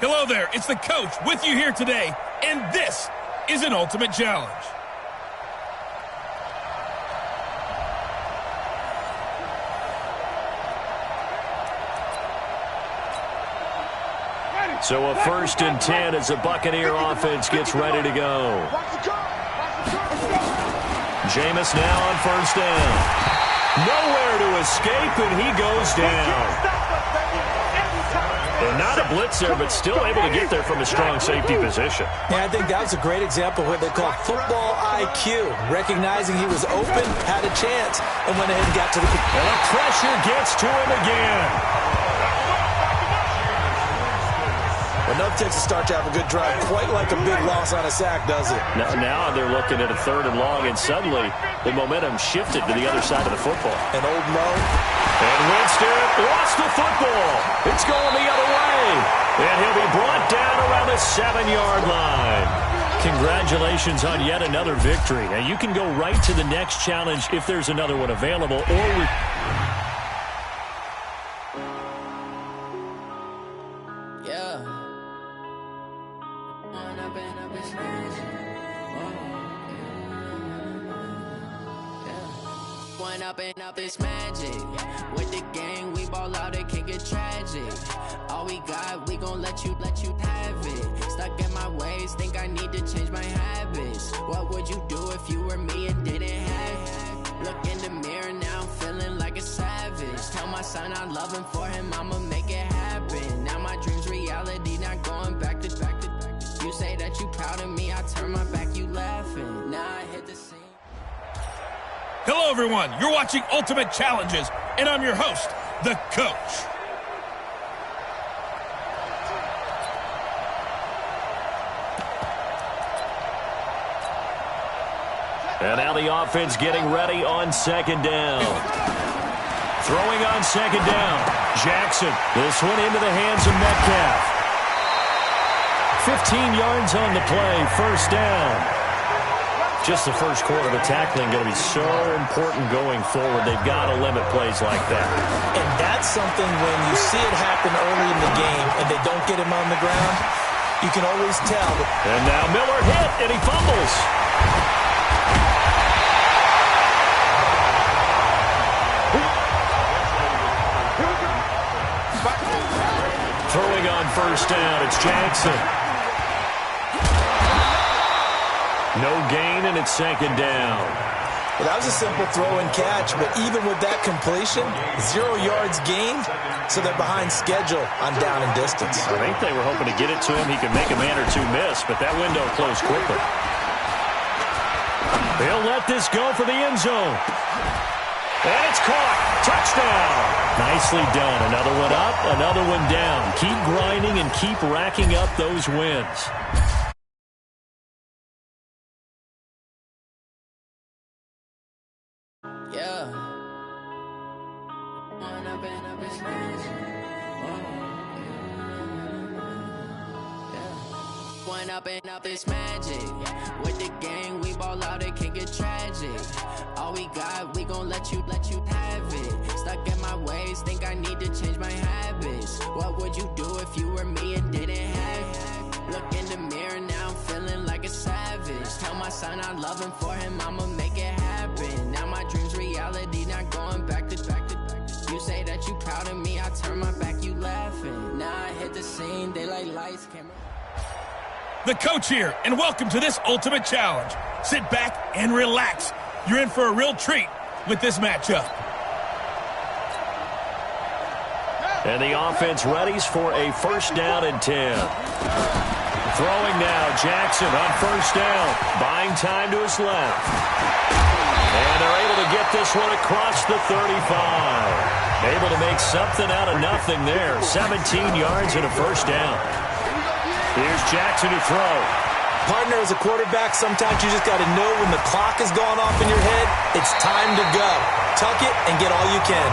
Hello there, it's the coach with you here today, and this is an ultimate challenge. So a 1st and 10 as the Buccaneer offense gets ready to go. Jameis now on 1st down. Nowhere to escape, and he goes down. And not a blitz there, but still able to get there from a strong safety position. Yeah, I think that was a great example of what they call football IQ. Recognizing he was open, had a chance, and went ahead and got to the... And the pressure gets to him again. Enough takes to start to have a good drive, quite like a big loss on a sack, does it? Now they're looking at a 3rd and long, and suddenly the momentum shifted to the other side of the football. And old Mo. And Winston lost the football. It's going the other way. And he'll be brought down around the 7-yard line. Congratulations on yet another victory. Now you can go right to the next challenge if there's another one available, or we... Up is magic. With the gang, we ball out, it can get tragic. All we got, we gon' let you have it. Stuck in my ways, think I need to change my habits. What would you do if you were me and didn't have it? Look in the mirror now, I'm feeling like a savage. Tell my son I love him, for him I'ma make it happen. Now my dream's reality, not going back to. You say that you proud of me, I turn my back, you laughing. Now I hit the scene. Hello, everyone. You're watching Ultimate Challenges, and I'm your host, the Coach. And now the offense getting ready on 2nd down. Throwing on 2nd down. Jackson. This one into the hands of Metcalf. 15 yards on the play. 1st down. Just the first quarter of the tackling going to be so important going forward. They've got to limit plays like that. And that's something when you see it happen early in the game and they don't get him on the ground, you can always tell. And now Miller hit, and he fumbles. Throwing on 1st down, it's Jackson. No gain, and it's 2nd down. Well, that was a simple throw and catch, but even with that completion, 0 yards gained, so they're behind schedule on down and distance. I think they were hoping to get it to him. He could make a man or two miss, but that window closed quickly. They'll let this go for the end zone. And it's caught. Touchdown. Nicely done. Another one up, another one down. Keep grinding and keep racking up those wins. Up is magic. With the gang, we ball out, it can get tragic. All we got, we gon' let you have it. Stuck in my ways, think I need to change my habits. What would you do if you were me and didn't have it? Look in the mirror now, I'm feeling like a savage. Tell my son I love him, for him I'ma make it happen. Now my dream's reality, not going back to. You say that you proud of me, I turn my back, you laughing. Now I hit the scene, they like lights, camera. The Coach here, and welcome to this Ultimate Challenge. Sit back and relax. You're in for a real treat with this matchup. And the offense readies for a 1st down and 10. Throwing now, Jackson on 1st down. Buying time to his left. And they're able to get this one across the 35. Able to make something out of nothing there. 17 yards and a 1st down. Here's Jackson to throw. Partner, as a quarterback, sometimes you just got to know when the clock is going off in your head, it's time to go. Tuck it and get all you can.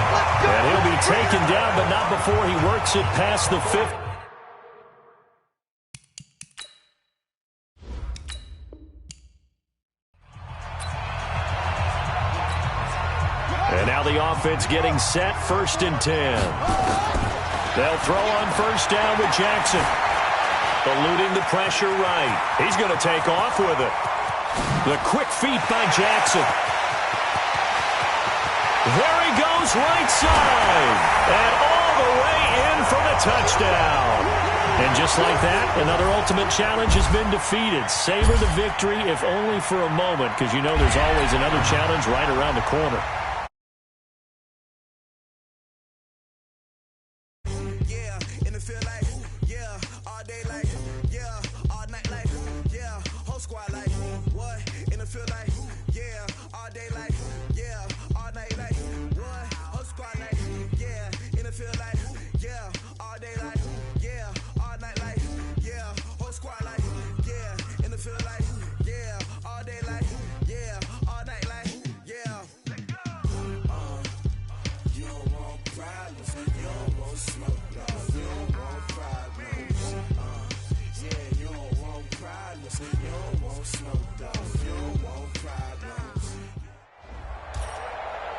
And he'll be taken down, but not before he works it past the 50. And now the offense getting set, 1st and 10. They'll throw on 1st down with Jackson. Eluding the pressure right. He's going to take off with it. The quick feet by Jackson. There he goes, right side. And all the way in for the touchdown. And just like that, another Ultimate Challenge has been defeated. Savor the victory, if only for a moment, because you know there's always another challenge right around the corner.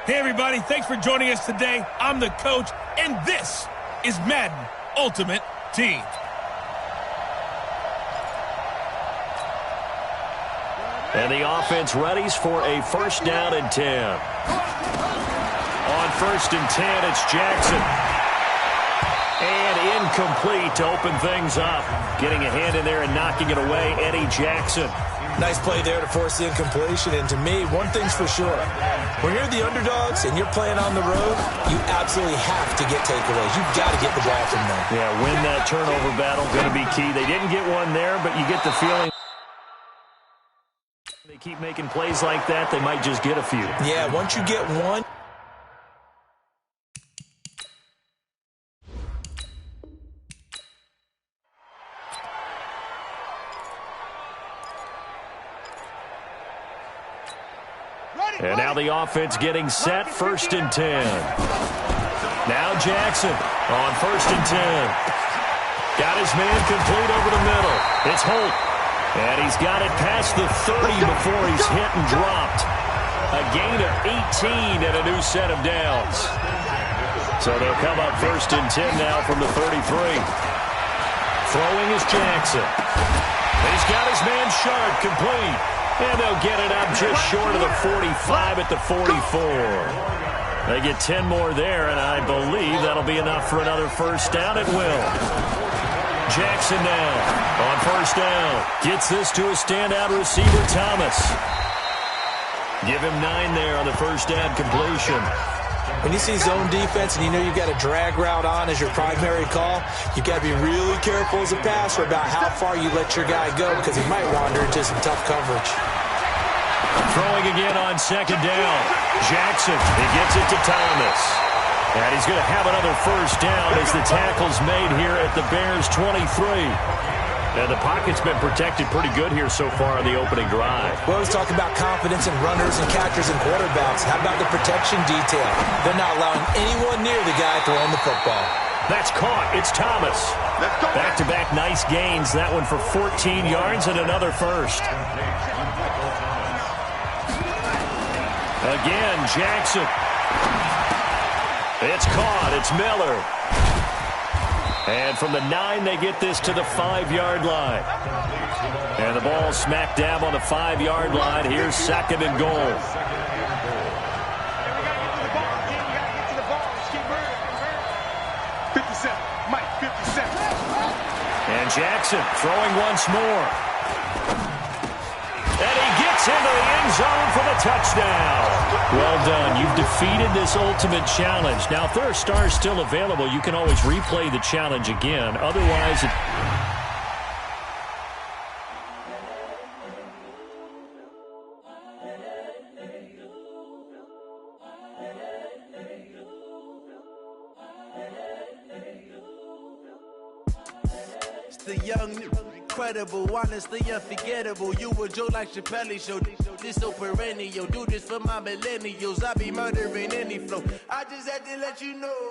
Hey everybody, thanks for joining us today. I'm the coach, and this is Madden Ultimate Team. And the offense readies for a first down and 10. On first and 10, it's Jackson. And incomplete to open things up. Getting a hand in there and knocking it away, Eddie Jackson. Nice play there to force the incompletion. And to me, one thing's for sure. When you're the underdogs and you're playing on the road, you absolutely have to get takeaways. You've got to get the ball from them. Yeah, win that turnover battle, going to be key. They didn't get one there, but you get the feeling they keep making plays like that, they might just get a few. Yeah, once you get one. And now the offense getting set, first and 10. Now Jackson on first and 10. Got his man complete over the middle. It's Holt. And he's got it past the 30 before he's hit and dropped. A gain of 18 and a new set of downs. So they'll come up first and 10 now from the 33. Throwing is Jackson. He's got his man Sharp complete. And they'll get it up just short of the 45 at the 44. They get 10 more there, and I believe that'll be enough for another first down. It will. Jackson now on first down. Gets this to a standout receiver, Thomas. Give him 9 there on the first down completion. When you see zone defense and you know you've got a drag route on as your primary call, you've got to be really careful as a passer about how far you let your guy go because he might wander into some tough coverage. Throwing again on second down. Jackson, he gets it to Thomas. And he's going to have another first down as the tackle's made here at the Bears' 23. And the pocket's been protected pretty good here so far on the opening drive. We always talk about confidence in runners and catchers and quarterbacks. How about the protection detail? They're not allowing anyone near the guy throwing the football. That's caught. It's Thomas. Back-to-back nice gains. That one for 14 yards and another first. Again, Jackson. It's caught. It's Miller. And from the 9, they get this to the 5-yard line. And the ball smack dab on the 5-yard line. Here's second and goal. And Jackson throwing once more. And he gets into the end zone for the touchdown. Well done. You've defeated this ultimate challenge. Now, if there are stars still available, you can always replay the challenge again. Otherwise, the young, incredible, honestly unforgettable. You a Joe like Chappelle show. This so perennial. Do this for my millennials. I be murdering any flow. I just had to let you know.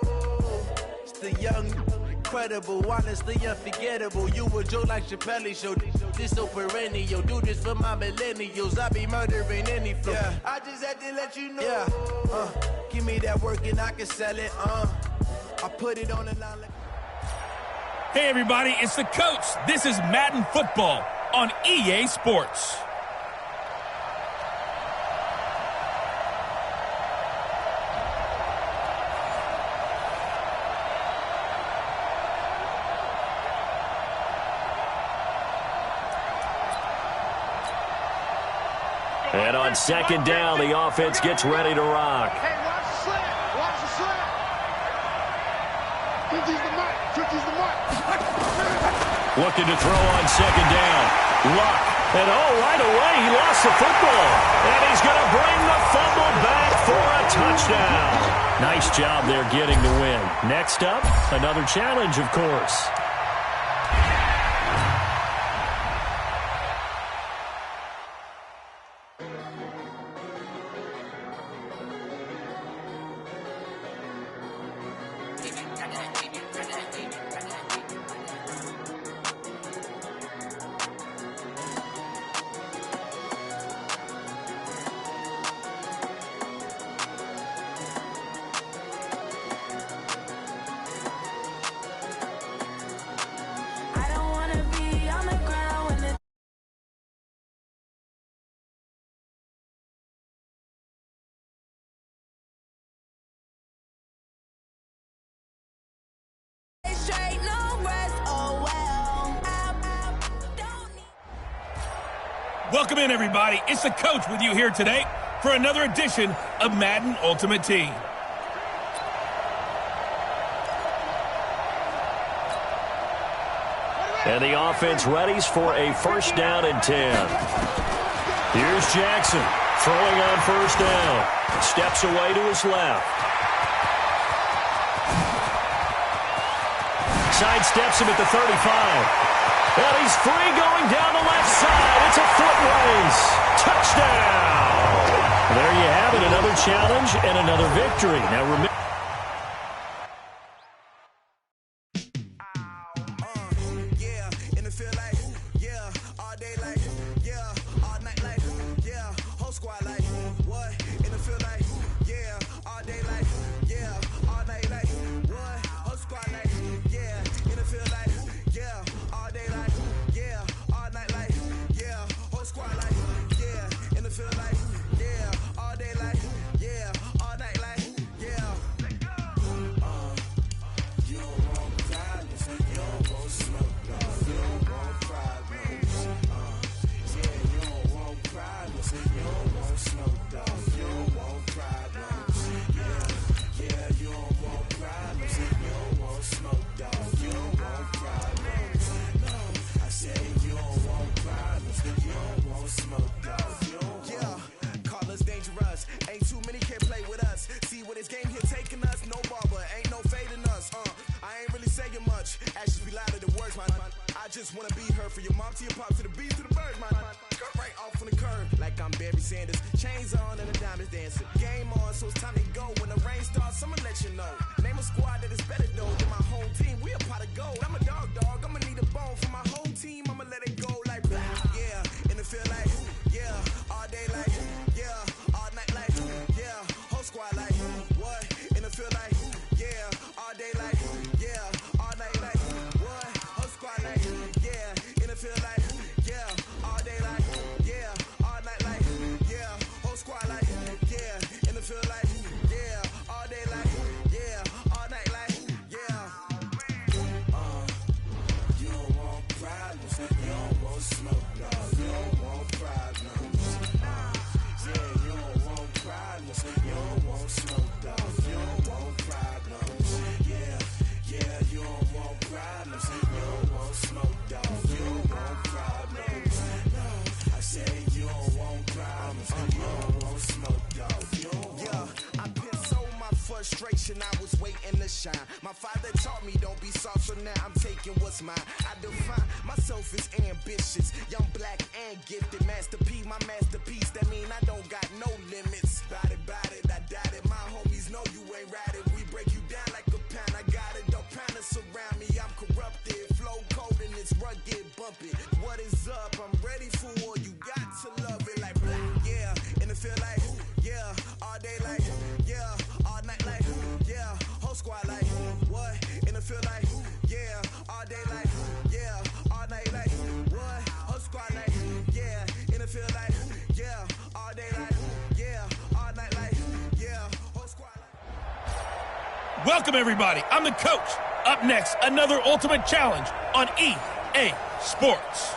It's the young, incredible, honestly unforgettable. You a Joe like Chappelle show. This so perennial. Do this for my millennials. I be murdering any flow. Yeah. I just had to let you know. Yeah. Give me that work and I can sell it. I put it on the line like Hey, everybody, it's the coach. This is Madden Football on EA Sports. And on second down, the offense gets ready to rock. Hey, watch the slant. Watch the slant. 50's the mark. 50's the mark. Looking to throw on second down. Luck. And right away, he lost the football. And he's going to bring the fumble back for a touchdown. Nice job there getting the win. Next up, another challenge, of course. Welcome in, everybody. It's the coach with you here today for another edition of Madden Ultimate Team. And the offense readies for a first down and 10. Here's Jackson throwing on first down. Steps away to his left. Sidesteps him at the 35. And he's free going down the left side. It's a foot race. Touchdown. There you have it, another challenge and another victory. Now remember. I was waiting to shine. My father taught me don't be soft, so now I'm taking what's mine. I define myself as ambitious, young, black, and gifted. Master P, my masterpiece. That mean I don't got no limits. Bout it, I doubt it. My homies know you ain't ratted. We break you down like a pound. I got it, don't pound us around me. I'm corrupted, flow cold and it's rugged, bumpy. What is up? I'm ready for war. You got to love it like black, yeah. And it feel like, yeah, all day like, yeah, all night like, yeah, whole squad like, what? And it feel like, yeah, all all day like, yeah, all night like, what? Whole squad like, yeah, in the field like, yeah, all day like, yeah, all night like, yeah, whole squad like. Welcome, everybody. I'm the coach. Up next, another Ultimate Challenge on EA Sports.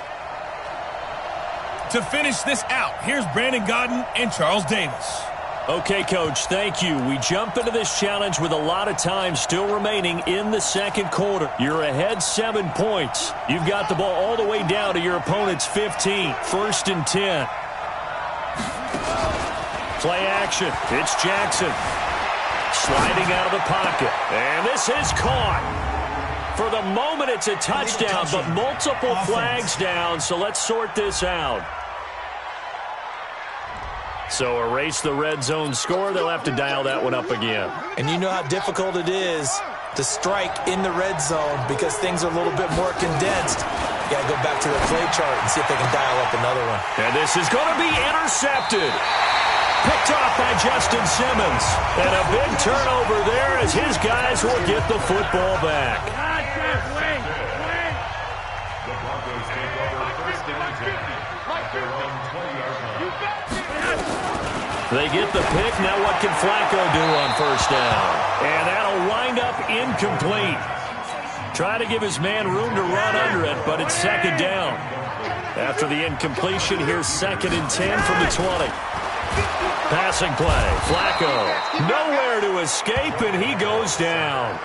To finish this out, here's Brandon Godden and Charles Davis. Okay, Coach, thank you. We jump into this challenge with a lot of time still remaining in the second quarter. You're ahead 7 points. You've got the ball all the way down to your opponent's 15. 1st and 10. Play action. It's Jackson. Sliding out of the pocket. And this is caught. For the moment, it's a touchdown, but multiple flags down, so let's sort this out. So erase the red zone score. They'll have to dial that one up again. And you know how difficult it is to strike in the red zone because things are a little bit more condensed. You got to go back to the play chart and see if they can dial up another one. And this is going to be intercepted. Picked off by Justin Simmons. And a big turnover there as his guys will get the football back. They get the pick. Now what can Flacco do on 1st down? And that'll wind up incomplete. Try to give his man room to run under it, but it's 2nd down. After the incompletion, here's 2nd and 10 from the 20. Passing play. Flacco. Nowhere to escape, and he goes down.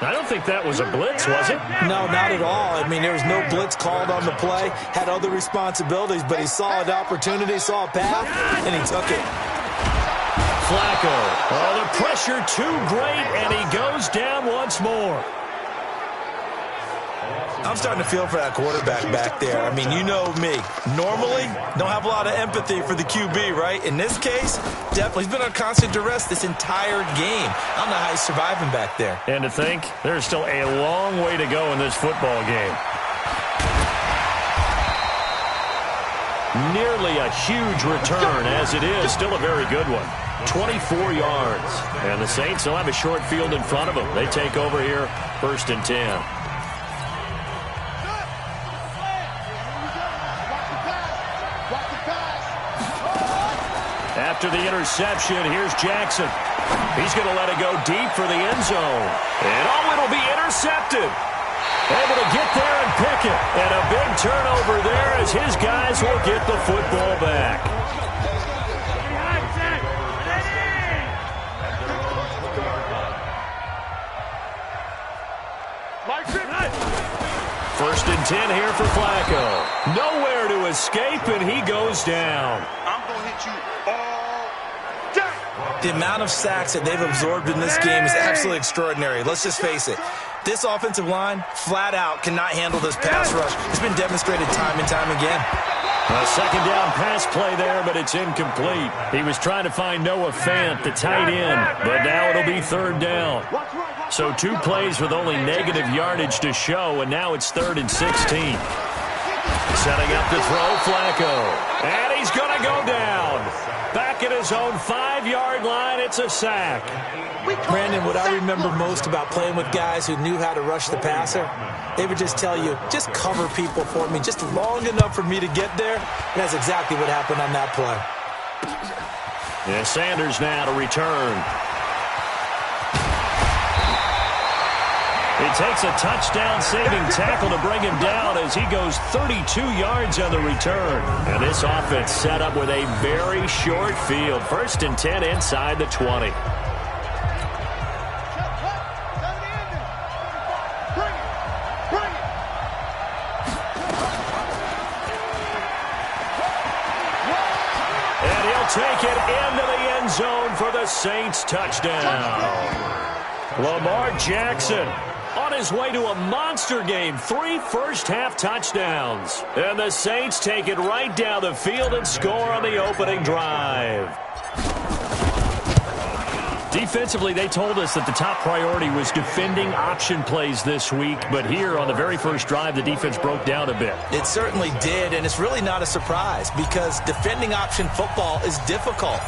I don't think that was a blitz, was it? No, not at all. I mean, there was no blitz called on the play. Had other responsibilities, but he saw an opportunity, saw a path, and he took it. Flacco. Oh, the pressure too great, and he goes down once more. I'm starting to feel for that quarterback back there. I mean, you know me. Normally, don't have a lot of empathy for the QB, right? In this case, definitely. He's been on constant duress this entire game. I don't know how he's surviving back there. And to think, there's still a long way to go in this football game. Nearly a huge return, as it is. Still a very good one. 24 yards. And the Saints will have a short field in front of them. They take over here, 1st and 10. After the interception, here's Jackson. He's going to let it go deep for the end zone. And it'll be intercepted. Able to get there and pick it. And a big turnover there as his guys will get the football back. First and 10 here for Flacco. Nowhere to escape, and he goes down. I'm going to hit you all day. The amount of sacks that they've absorbed in this game is absolutely extraordinary. Let's just face it. This offensive line, flat out, cannot handle this pass rush. It's been demonstrated time and time again. A 2nd down pass play there, but it's incomplete. He was trying to find Noah Fant, the tight end, but now it'll be 3rd down. So 2 plays with only negative yardage to show, and now it's 3rd and 16. Setting up to throw, Flacco. And he's going to go down. Back at his own 5-yard line, it's a sack. Brandon, what I remember most about playing with guys who knew how to rush the passer, they would just tell you, just cover people for me, just long enough for me to get there. And that's exactly what happened on that play. Yeah, Sanders now to return. It takes a touchdown-saving tackle to bring him down as he goes 32 yards on the return. And this offense set up with a very short field. 1st and 10 inside the 20. And he'll take it into the end zone for the Saints touchdown. Lamar Jackson on his way to a monster game. 3 first-half touchdowns. And the Saints take it right down the field and score on the opening drive. Defensively, they told us that the top priority was defending option plays this week. But here on the very first drive, the defense broke down a bit. It certainly did, and it's really not a surprise because defending option football is difficult.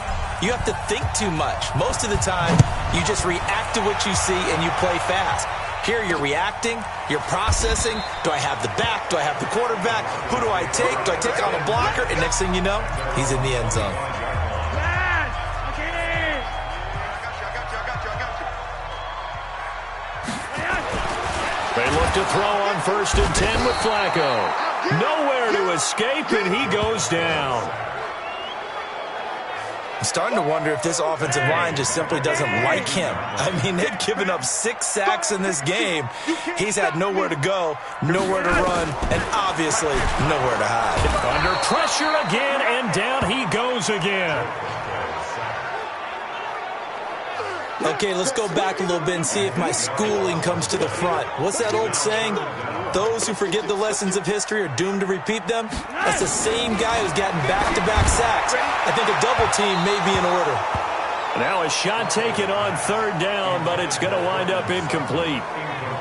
You have to think too much. Most of the time, you just react to what you see and you play fast. Here you're reacting, you're processing. Do I have the back? Do I have the quarterback? Who do I take? Do I take on a blocker? And next thing you know, he's in the end zone. They look to throw on 1st and 10 with Flacco. Nowhere to escape, and he goes down. I'm starting to wonder if this offensive line just simply doesn't like him. I mean, they've given up 6 sacks in this game. He's had nowhere to go, nowhere to run, and obviously nowhere to hide. Under pressure again, and down he goes again. Okay, let's go back a little bit and see if my schooling comes to the front. What's that old saying? Those who forget the lessons of history are doomed to repeat them. That's the same guy who's gotten back-to-back sacks. I think a double team may be in order. Now a shot taken on 3rd down, but it's going to wind up incomplete.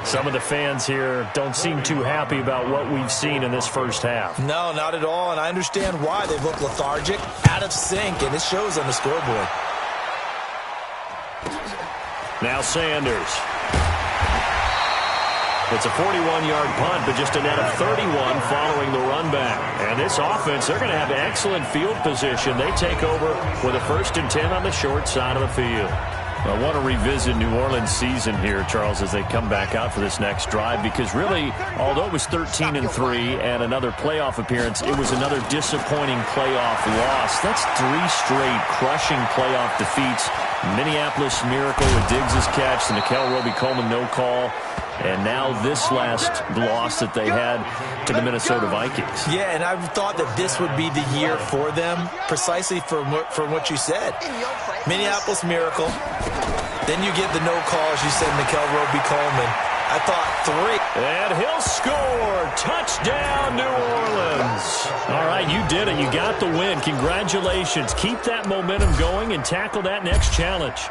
Some of the fans here don't seem too happy about what we've seen in this first half. No, not at all, and I understand why. They look lethargic, out of sync, and it shows on the scoreboard. Now Sanders. It's a 41-yard punt, but just a net of 31 following the run back. And this offense, they're going to have excellent field position. They take over with a 1st and 10 on the short side of the field. I want to revisit New Orleans' season here, Charles, as they come back out for this next drive, because really, although it was 13-3 and another playoff appearance, it was another disappointing playoff loss. That's 3 straight crushing playoff defeats. Minneapolis Miracle with Diggs' catch, the Nickel Roby-Coleman no call, and now this last loss that they had to the Minnesota Vikings. Yeah, and I thought that this would be the year for them, precisely from what you said. Minneapolis Miracle. Then you get the no calls. You said Nickel Roby-Coleman. I thought 3. And he'll score. Touchdown, New Orleans. All right, you did it. You got the win. Congratulations. Keep that momentum going and tackle that next challenge.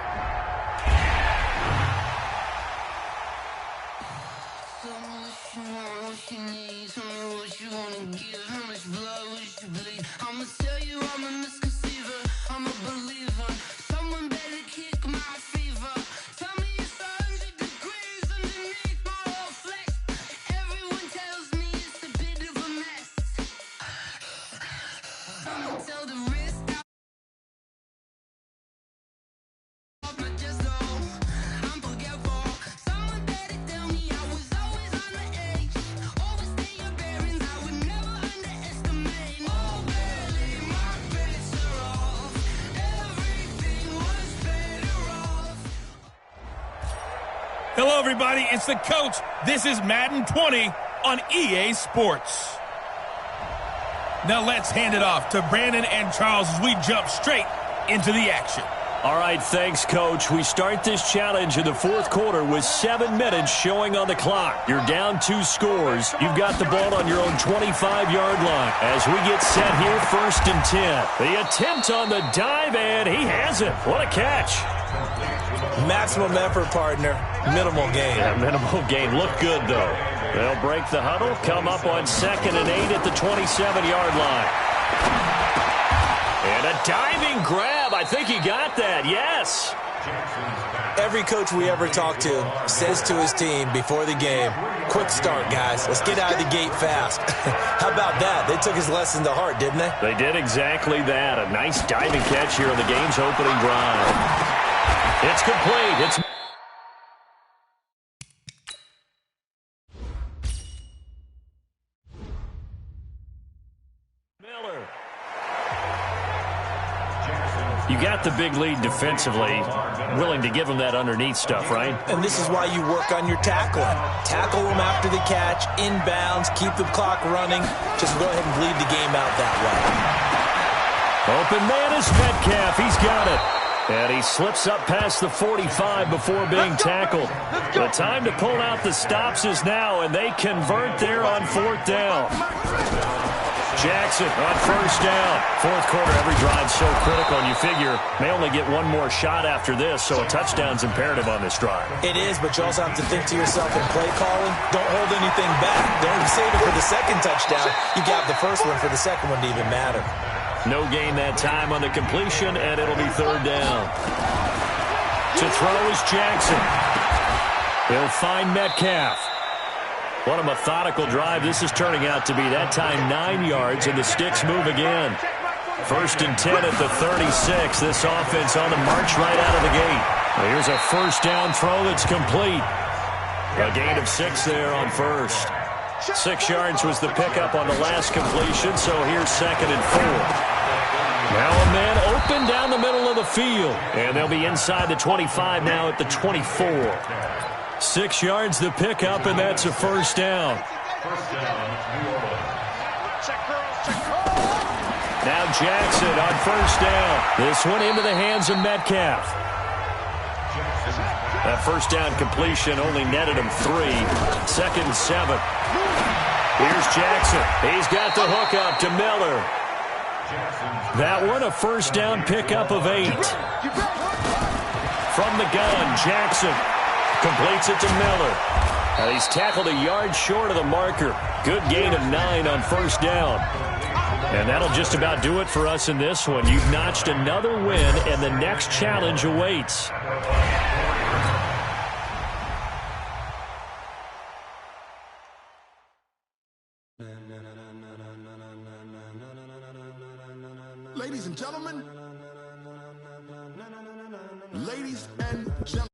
Hello, everybody. It's the coach. This is Madden 20 on EA Sports. Now let's hand it off to Brandon and Charles as we jump straight into the action. All right, thanks, Coach. We start this challenge in the 4th quarter with 7 minutes showing on the clock. You're down 2 scores. You've got the ball on your own 25-yard line. As we get set here, 1st and 10. The attempt on the dive, and he has it. What a catch. Maximum effort, partner. Minimal gain. Yeah, minimal gain. Look good, though. They'll break the huddle, come up on 2nd and 8 at the 27-yard line. And a diving grab. I think he got that. Yes. Every coach we ever talk to says to his team before the game, quick start, guys. Let's get out of the gate fast. How about that? They took his lesson to heart, didn't they? They did exactly that. A nice diving catch here on the game's opening drive. It's complete. It's Miller. You got the big lead defensively. Willing to give him that underneath stuff, right? And this is why you work on your tackling. Tackle them after the catch, inbounds, keep the clock running. Just go ahead and bleed the game out that way. Open man is Metcalf. He's got it. And he slips up past the 45 before being tackled. The time to pull out the stops is now, and they convert there on 4th down. Jackson on 1st down. 4th quarter, every drive so critical, and you figure may only get one more shot after this, so a touchdown's imperative on this drive. It is, but you also have to think to yourself in play calling, don't hold anything back. Don't save it for the 2nd touchdown. You got the 1st one for the 2nd one to even matter. No gain that time on the completion, and it'll be 3rd down. To throw is Jackson. He'll find Metcalf. What a methodical drive this is turning out to be. That time 9 yards, and the sticks move again. 1st and 10 at the 36. This offense on the march right out of the gate. Here's a first down throw that's complete. A gain of 6 there on first. 6 yards was the pickup on the last completion, so here's 2nd and 4. Now a man open down the middle of the field. And they'll be inside the 25 now at the 24. 6 yards the pickup, and that's a first down. Now Jackson on first down. This one into the hands of Metcalf. That first down completion only netted him 3. 2nd and 7. Here's Jackson. He's got the hook up to Miller. That one a first down pickup of 8. From the gun, Jackson completes it to Miller. Now he's tackled a yard short of the marker. Good gain of 9 on first down. And that'll just about do it for us in this one. You've notched another win, and the next challenge awaits. Ladies and gentlemen. Ladies and gentlemen.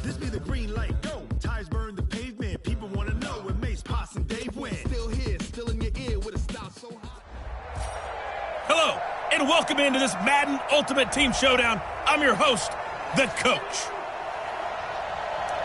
This be the green light, go. Tires burn the pavement. People want to know when Mace, Poss, and Dave win. Still here, still in your ear with a style so hot. Hello, and welcome into this Madden Ultimate Team Showdown. I'm your host, the Coach.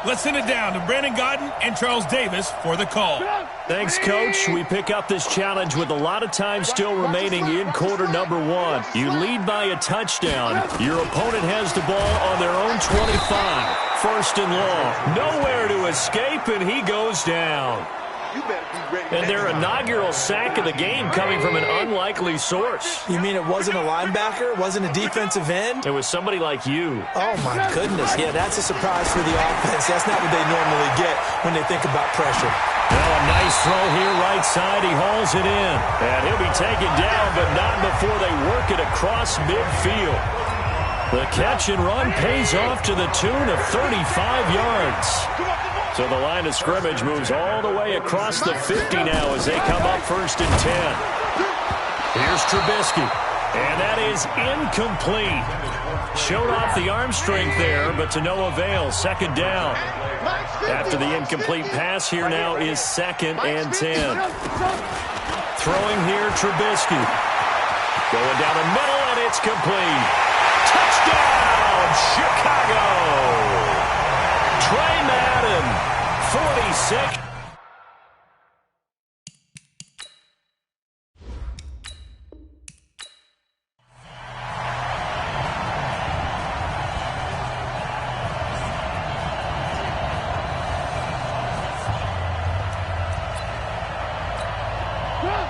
Let's send it down to Brandon Godden and Charles Davis for the call. Thanks, Coach. We pick up this challenge with a lot of time still remaining in quarter number 1. You lead by a touchdown. Your opponent has the ball on their own 25. 1st and long. Nowhere to escape, and he goes down. And their inaugural sack of the game coming from an unlikely source. You mean it wasn't a linebacker? It wasn't a defensive end? It was somebody like you. Oh, my goodness. Yeah, that's a surprise for the offense. That's not what they normally get when they think about pressure. Well, a nice throw here right side. He hauls it in. And he'll be taken down, but not before they work it across midfield. The catch and run pays off to the tune of 35 yards. So the line of scrimmage moves all the way across the 50 now as they come up 1st and 10. Here's Trubisky. And that is incomplete. Showed off the arm strength there, but to no avail. 2nd down. After the incomplete pass here now is 2nd and 10. Throwing here, Trubisky. Going down the middle, and it's complete. Touchdown, Chicago! Trey Madden, 46.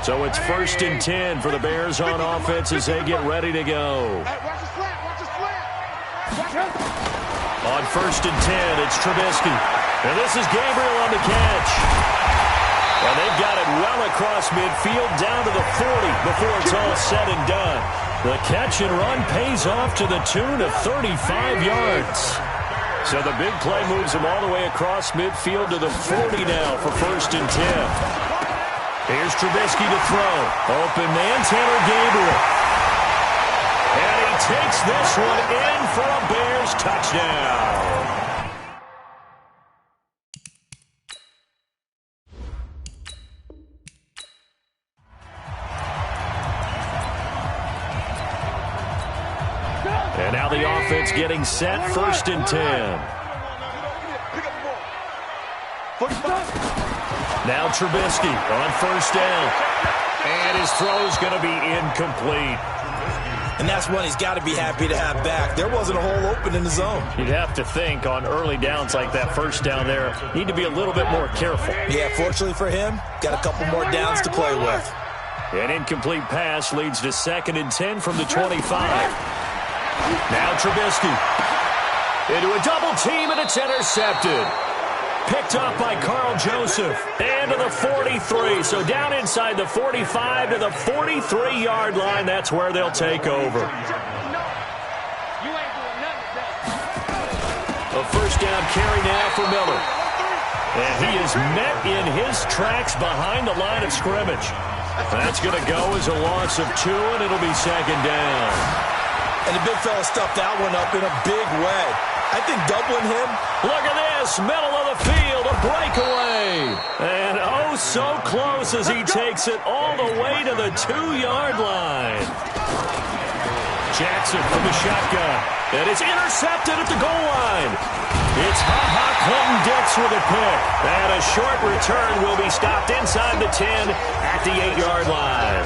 So it's 1st and 10 for the Bears on offense as they get ready to go. On 1st and 10, it's Trubisky. And this is Gabriel on the catch. And they've got it well across midfield down to the 40 before it's all said and done. The catch and run pays off to the tune of 35 yards. So the big play moves him all the way across midfield to the 40 now for 1st and 10. Here's Trubisky to throw. Open man, Tanner Gabriel. And he takes this one in for a Bears touchdown. And now the offense getting set, 1st and 10. Now Trubisky on 1st down. And his throw's going to be incomplete. And that's one he's got to be happy to have back. There wasn't a hole open in the zone. You'd have to think on early downs like that 1st down there, need to be a little bit more careful. Yeah, fortunately for him, got a couple more downs to play with. An incomplete pass leads to 2nd and 10 from the 25. Now Trubisky. Into a double team, and it's intercepted. Picked up by Carl Joseph. And to the 43. So down inside the 45 to the 43-yard line. That's where they'll take over. A first down carry now for Miller. And he is met in his tracks behind the line of scrimmage. That's going to go as a loss of 2, and it'll be 2nd down. And the big fella stuffed that one up in a big way. I think doubling him. Look at this, middle of the field, a breakaway. And oh, so close as he takes it all the way to the 2-yard line. Jackson from the shotgun. And it's intercepted at the goal line. It's Ha-Ha Clinton Dix with a pick. And a short return will be stopped inside the 10 at the 8-yard line.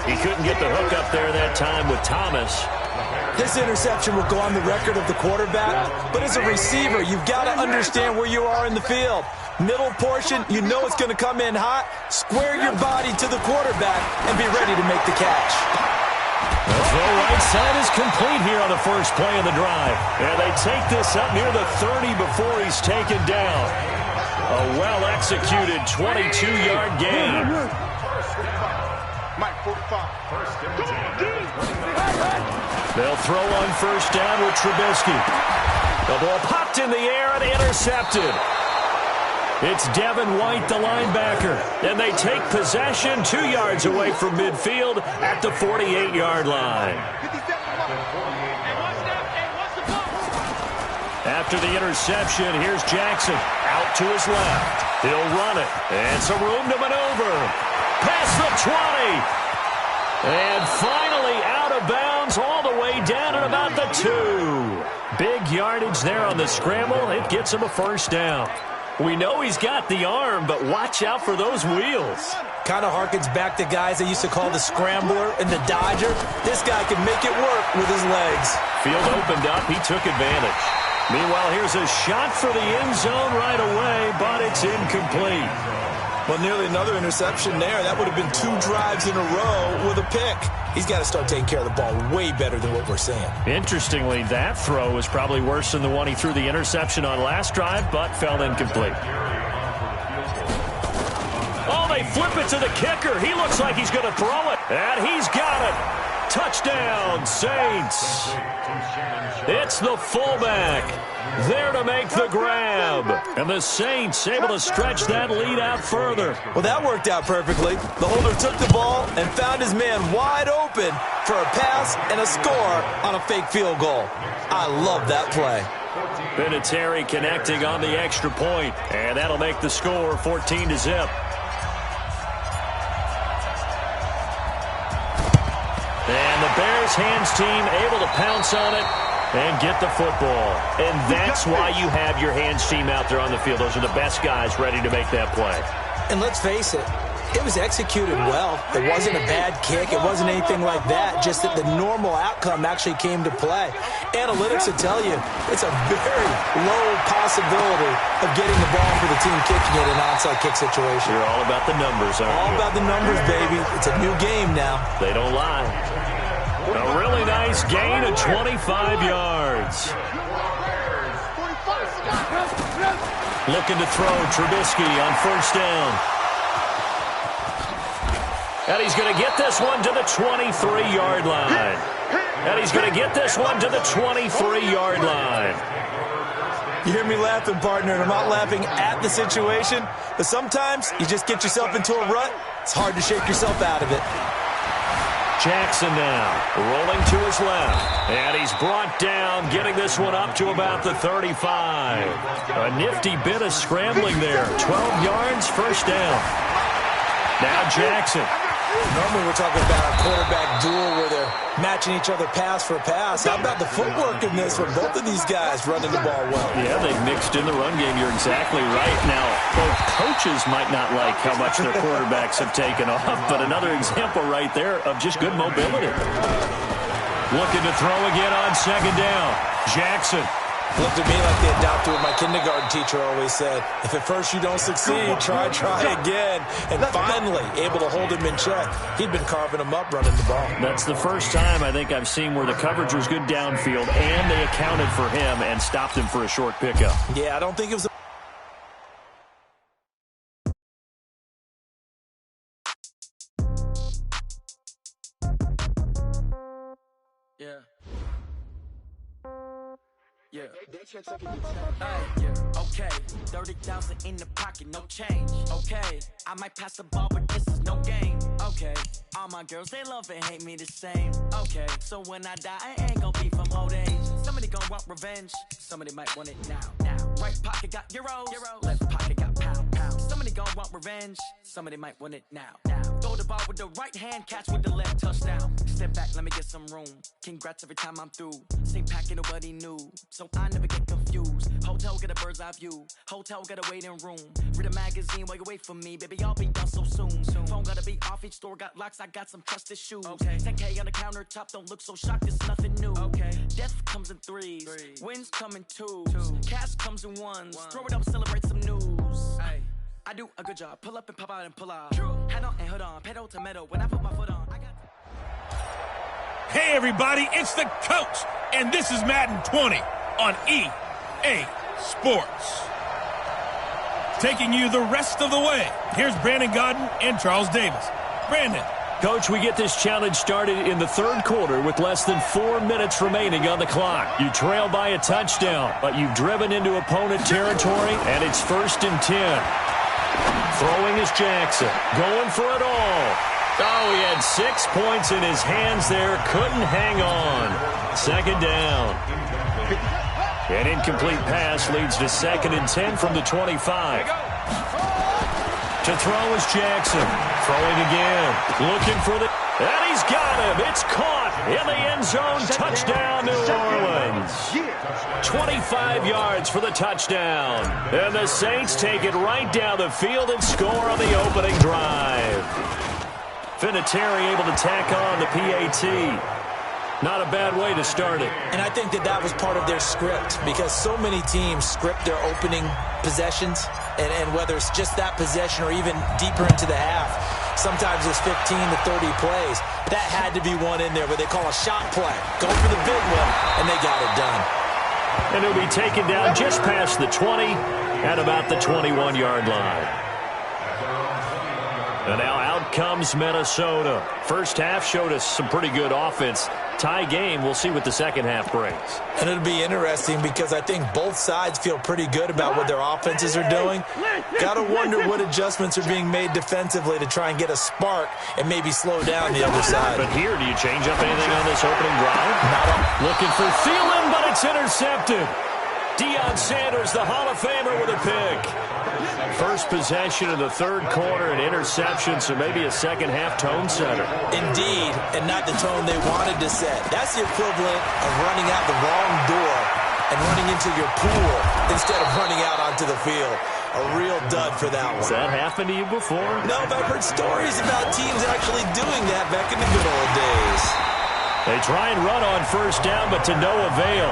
He couldn't get the hook up there that time with Thomas. This interception will go on the record of the quarterback, but as a receiver, you've got to understand where you are in the field. Middle portion, you know it's going to come in hot. Square your body to the quarterback and be ready to make the catch. The throw right side is complete here on the first play of the drive. And they take this up near the 30 before he's taken down. A well-executed 22-yard gain. Mike 45. They'll throw on first down with Trubisky. The ball popped in the air and intercepted. It's Devin White, the linebacker. And they take possession 2 yards away from midfield at the 48-yard line. After the interception, here's Jackson. Out to his left. He'll run it. And some room to maneuver. Past the 20. And finally out of bounds all the way down at about the 2. Big yardage there on the scramble. It gets him a first down. We know he's got the arm, but watch out for those wheels. Kind of harkens back to guys they used to call the scrambler and the dodger. This guy can make it work with his legs. Field opened up. He took advantage. Meanwhile, here's a shot for the end zone right away, but it's incomplete. Well, nearly another interception there. That would have been 2 drives in a row with a pick. He's got to start taking care of the ball way better than what we're seeing. Interestingly, that throw was probably worse than the one he threw the interception on last drive, but fell incomplete. Oh, they flip it to the kicker. He looks like he's going to throw it, and he's got it. Touchdown, Saints. It's the fullback there to make the grab. And the Saints able to stretch that lead out further. Well, that worked out perfectly. The holder took the ball and found his man wide open for a pass and a score on a fake field goal. I love that play. Vinatieri connecting on the extra point, and that'll make the score 14-0. And the Bears hands team able to pounce on it and get the football. And that's why you have your hands team out there on the field. Those are the best guys ready to make that play. And let's face it, it was executed well. It wasn't a bad kick. It wasn't anything like that. Just that the normal outcome actually came to play. Analytics will tell you it's a very low possibility of getting the ball for the team kicking it in an onside kick situation. You're all about the numbers, aren't you? All about the numbers, baby. It's a new game now. They don't lie. A really nice gain of 25 yards. Looking to throw Trubisky on first down. And he's going to get this one to the 23-yard line. And he's going to get this one to the 23-yard line. You hear me laughing, partner, and I'm not laughing at the situation, but sometimes you just get yourself into a rut. It's hard to shake yourself out of it. Jackson now rolling to his left. And he's brought down, getting this one up to about the 35. A nifty bit of scrambling there. 12 yards, first down. Now Jackson. Normally we're talking about a quarterback duel where they're matching each other pass for pass. How about the footwork in this with both of these guys running the ball well? Yeah, they've mixed in the run game. You're exactly right. Now, both coaches might not like how much their quarterbacks have taken off, but another example right there of just good mobility. Looking to throw again on second down. Jackson Looked at me like they adopted what my kindergarten teacher always said. If at first you don't succeed, try again. And finally, able to hold him in check. He'd been carving him up running the ball. That's the first time I think I've seen where the coverage was good downfield, and they accounted for him and stopped him for a short pickup. Yeah, I don't think it was Yeah. Okay, 30,000 in the pocket, no change. Okay, I might pass the ball, but this is no game. Okay, all my girls, they love and hate me the same. Okay, so when I die, I ain't gonna be from old age. Somebody gonna want revenge, somebody might want it now. Right pocket got euros, left pocket got pound. Somebody gonna want revenge, somebody might want it now. Throw the ball with the right hand, catch with the left, touchdown. Step back, let me get some room. Congrats every time I'm through. Same packet, nobody knew, so I never get confused. Hotel get a bird's eye view. Hotel get a waiting room. Read a magazine while you wait for me. Baby, I'll be done so soon. Phone gotta be off. Each store got locks. I got some trusted shoes. Okay. 10K on the countertop. Don't look so shocked. It's nothing new. Okay. Death comes in threes. Wins come in twos. Cash comes in ones. Throw it up, celebrate some news. Ay. I do a good job. Pull up and pop out and pull out. Head on and hood on. Pedal to metal. When I put my foot on, I got. Hey, everybody, it's the coach, and this is Madden 20 on EA Sports. Taking you the rest of the way, here's Brandon Gaudin and Charles Davis. Brandon. Coach, we get this challenge started in the third quarter with less than 4 minutes remaining on the clock. You trail by a touchdown, but you've driven into opponent territory, and it's 1st and 10. Throwing is Jackson, going for it all. Oh, he had 6 points in his hands there. Couldn't hang on. 2nd down. An incomplete pass leads to 2nd and 10 from the 25. To throw is Jackson. Throwing again. Looking for the... And he's got him. It's caught in the end zone. Touchdown, New Orleans. 25 yards for the touchdown. And the Saints take it right down the field and score on the opening drive. Vinatieri able to tack on the PAT. Not a bad way to start it. And I think that was part of their script, because so many teams script their opening possessions, and whether it's just that possession or even deeper into the half, sometimes it's 15 to 30 plays. That had to be one in there where they call a shot play. Go for the big one, and they got it done. And it'll be taken down just past the 20 at about the 21-yard line. And now out comes Minnesota. First half showed us some pretty good offense. Tie game. We'll see what the second half brings. And it'll be interesting because I think both sides feel pretty good about what their offenses are doing. Got to wonder what adjustments are being made defensively to try and get a spark and maybe slow down the other side. But here, do you change up anything on this opening drive? Looking for Thielen, but it's intercepted. Deion Sanders, the Hall of Famer, with a pick. First possession of the third quarter, an interception, so maybe a second-half tone setter. Indeed, and not the tone they wanted to set. That's the equivalent of running out the wrong door and running into your pool instead of running out onto the field. A real dud for that one. Has that happened to you before? No, but I've heard stories about teams actually doing that back in the good old days. They try and run on first down, but to no avail.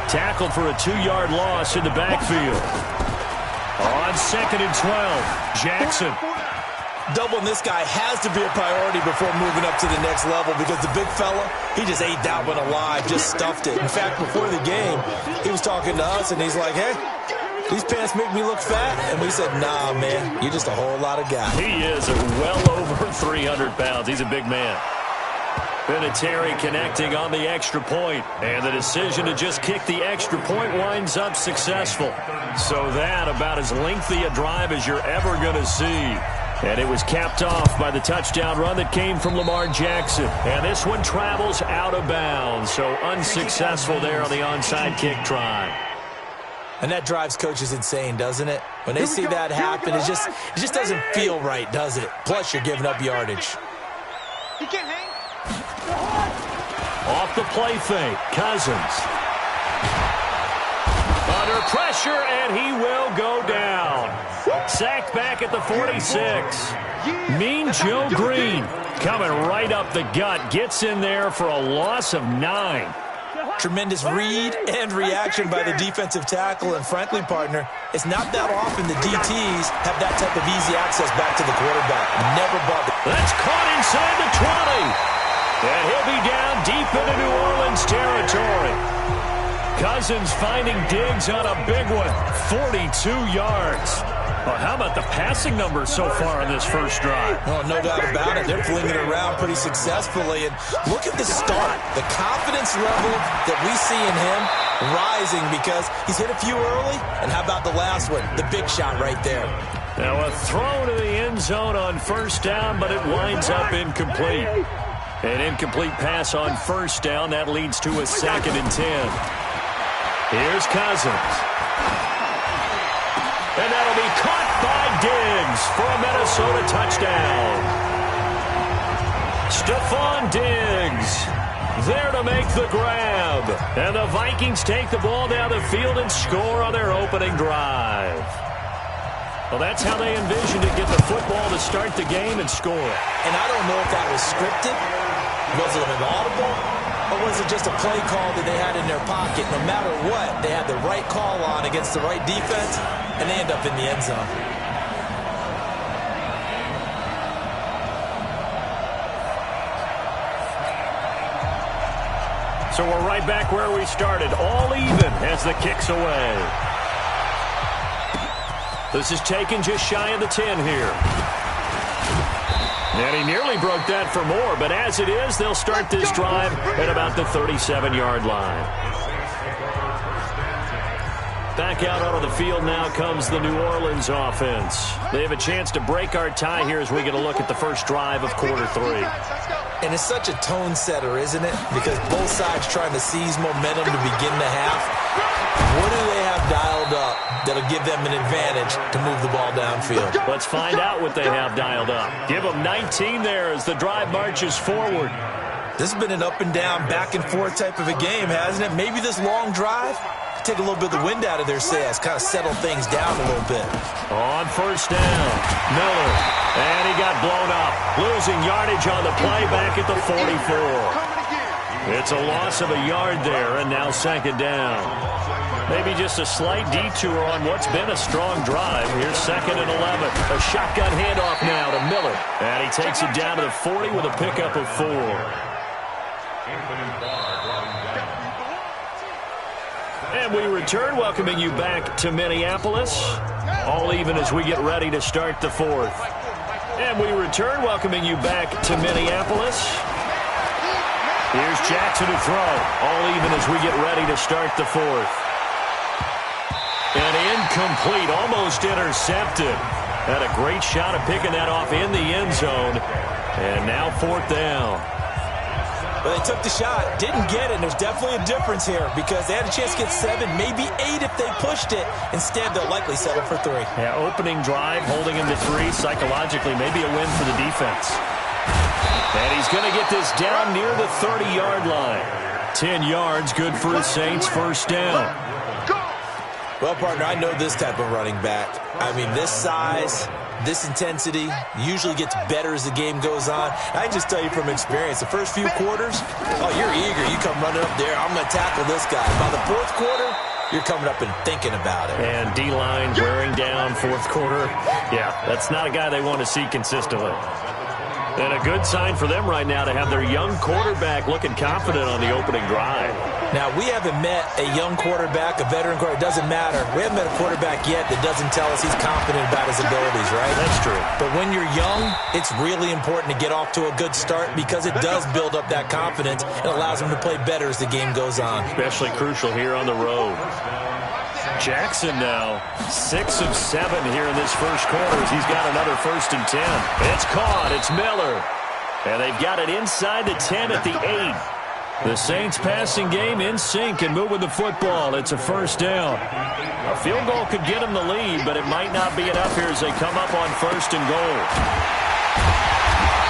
Tackled for a 2-yard loss in the backfield. On 2nd and 12, Jackson. Doubling this guy has to be a priority before moving up to the next level, because the big fella, he just ate that one alive, just stuffed it. In fact, before the game, he was talking to us, and he's like, hey, these pants make me look fat. And we said, nah, man, you're just a whole lot of guy. He is well over 300 pounds. He's a big man. Vinatieri connecting on the extra point, and the decision to just kick the extra point winds up successful. So that about as lengthy a drive as you're ever going to see. And it was capped off by the touchdown run that came from Lamar Jackson. And this one travels out of bounds, so unsuccessful there on the onside kick try. And that drives coaches insane, doesn't it? When they see that happen, it just doesn't feel right, does it? Plus, you're giving up yardage. He can't hang. Off the play fake, Cousins. Under pressure, and he will go down. Sacked back at the 46. Mean Joe Green coming right up the gut. Gets in there for a loss of 9. Tremendous read and reaction by the defensive tackle. And frankly, partner, it's not that often the DTs have that type of easy access back to the quarterback. Never bothered. That's caught inside the 20. And he'll be down deep into New Orleans territory. Cousins finding Diggs on a big one. 42 yards. Well, how about the passing numbers so far on this first drive? Oh, no doubt about it. They're flinging it around pretty successfully. And look at the start. The confidence level that we see in him rising because he's hit a few early. And how about the last one? The big shot right there. Now a throw to the end zone on first down, but it winds up incomplete. An incomplete pass on first down. That leads to a 2nd and 10. Here's Cousins. And that'll be caught by Diggs for a Minnesota touchdown. Stephon Diggs there to make the grab. And the Vikings take the ball down the field and score on their opening drive. Well, that's how they envisioned it, get the football to start the game and score. And I don't know if that was scripted. Was it an audible? Or was it just a play call that they had in their pocket? No matter what, they had the right call on against the right defense, and they end up in the end zone. So we're right back where we started, all even as the kick's away. This is taken just shy of the 10 here. And he nearly broke that for more, but as it is, they'll start this drive at about the 37-yard line. Back out onto the field now comes the New Orleans offense. They have a chance to break our tie here as we get a look at the first drive of quarter 3. And it's such a tone setter, isn't it? Because both sides trying to seize momentum to begin the half. What do they have dialed up that'll give them an advantage to move the ball downfield? Let's find out what they have dialed up. Give them 19 there as the drive marches forward. This has been an up and down, back and forth type of a game, hasn't it? Maybe this long drive take a little bit of the wind out of their sails, kind of settle things down a little bit. On first down, Miller. And he got blown up. Losing yardage on the play back at the 44. It's a loss of a yard there, and now 2nd down. Maybe just a slight detour on what's been a strong drive. Here's 2nd and 11. A shotgun handoff now to Miller. And he takes it down to the 40 with a pickup of 4. And we return, welcoming you back to Minneapolis. All even as we get ready to start the 4th. And we return, welcoming you back to Minneapolis. Here's Jackson to throw. All even as we get ready to start the 4th. And incomplete, almost intercepted. Had a great shot of picking that off in the end zone. And now 4th down. Well, they took the shot, didn't get it. There's definitely a difference here because they had a chance to get 7, maybe 8 if they pushed it. Instead, they'll likely settle for 3. Yeah, opening drive, holding him to 3. Psychologically, maybe a win for the defense. And he's going to get this down near the 30-yard line. 10 yards, good for the Saints, first down. Well, partner, I know this type of running back. I mean, this size, this intensity usually gets better as the game goes on. I can just tell you from experience, the first few quarters, oh, you're eager. You come running up there, I'm going to tackle this guy. By the 4th quarter, you're coming up and thinking about it. And D-line wearing down 4th quarter. Yeah, that's not a guy they want to see consistently. And a good sign for them right now to have their young quarterback looking confident on the opening drive. Now, we haven't met a young quarterback, a veteran quarterback. It doesn't matter. We haven't met a quarterback yet that doesn't tell us he's confident about his abilities, right? That's true. But when you're young, it's really important to get off to a good start because it does build up that confidence and allows him to play better as the game goes on. Especially crucial here on the road. Jackson now 6 of 7 here in this first quarter as he's got another 1st and 10. It's caught. It's Miller. And they've got it inside the 10 at the 8. The Saints passing game in sync and moving the football. It's a first down. A field goal could get them the lead, but it might not be enough here as they come up on 1st and goal.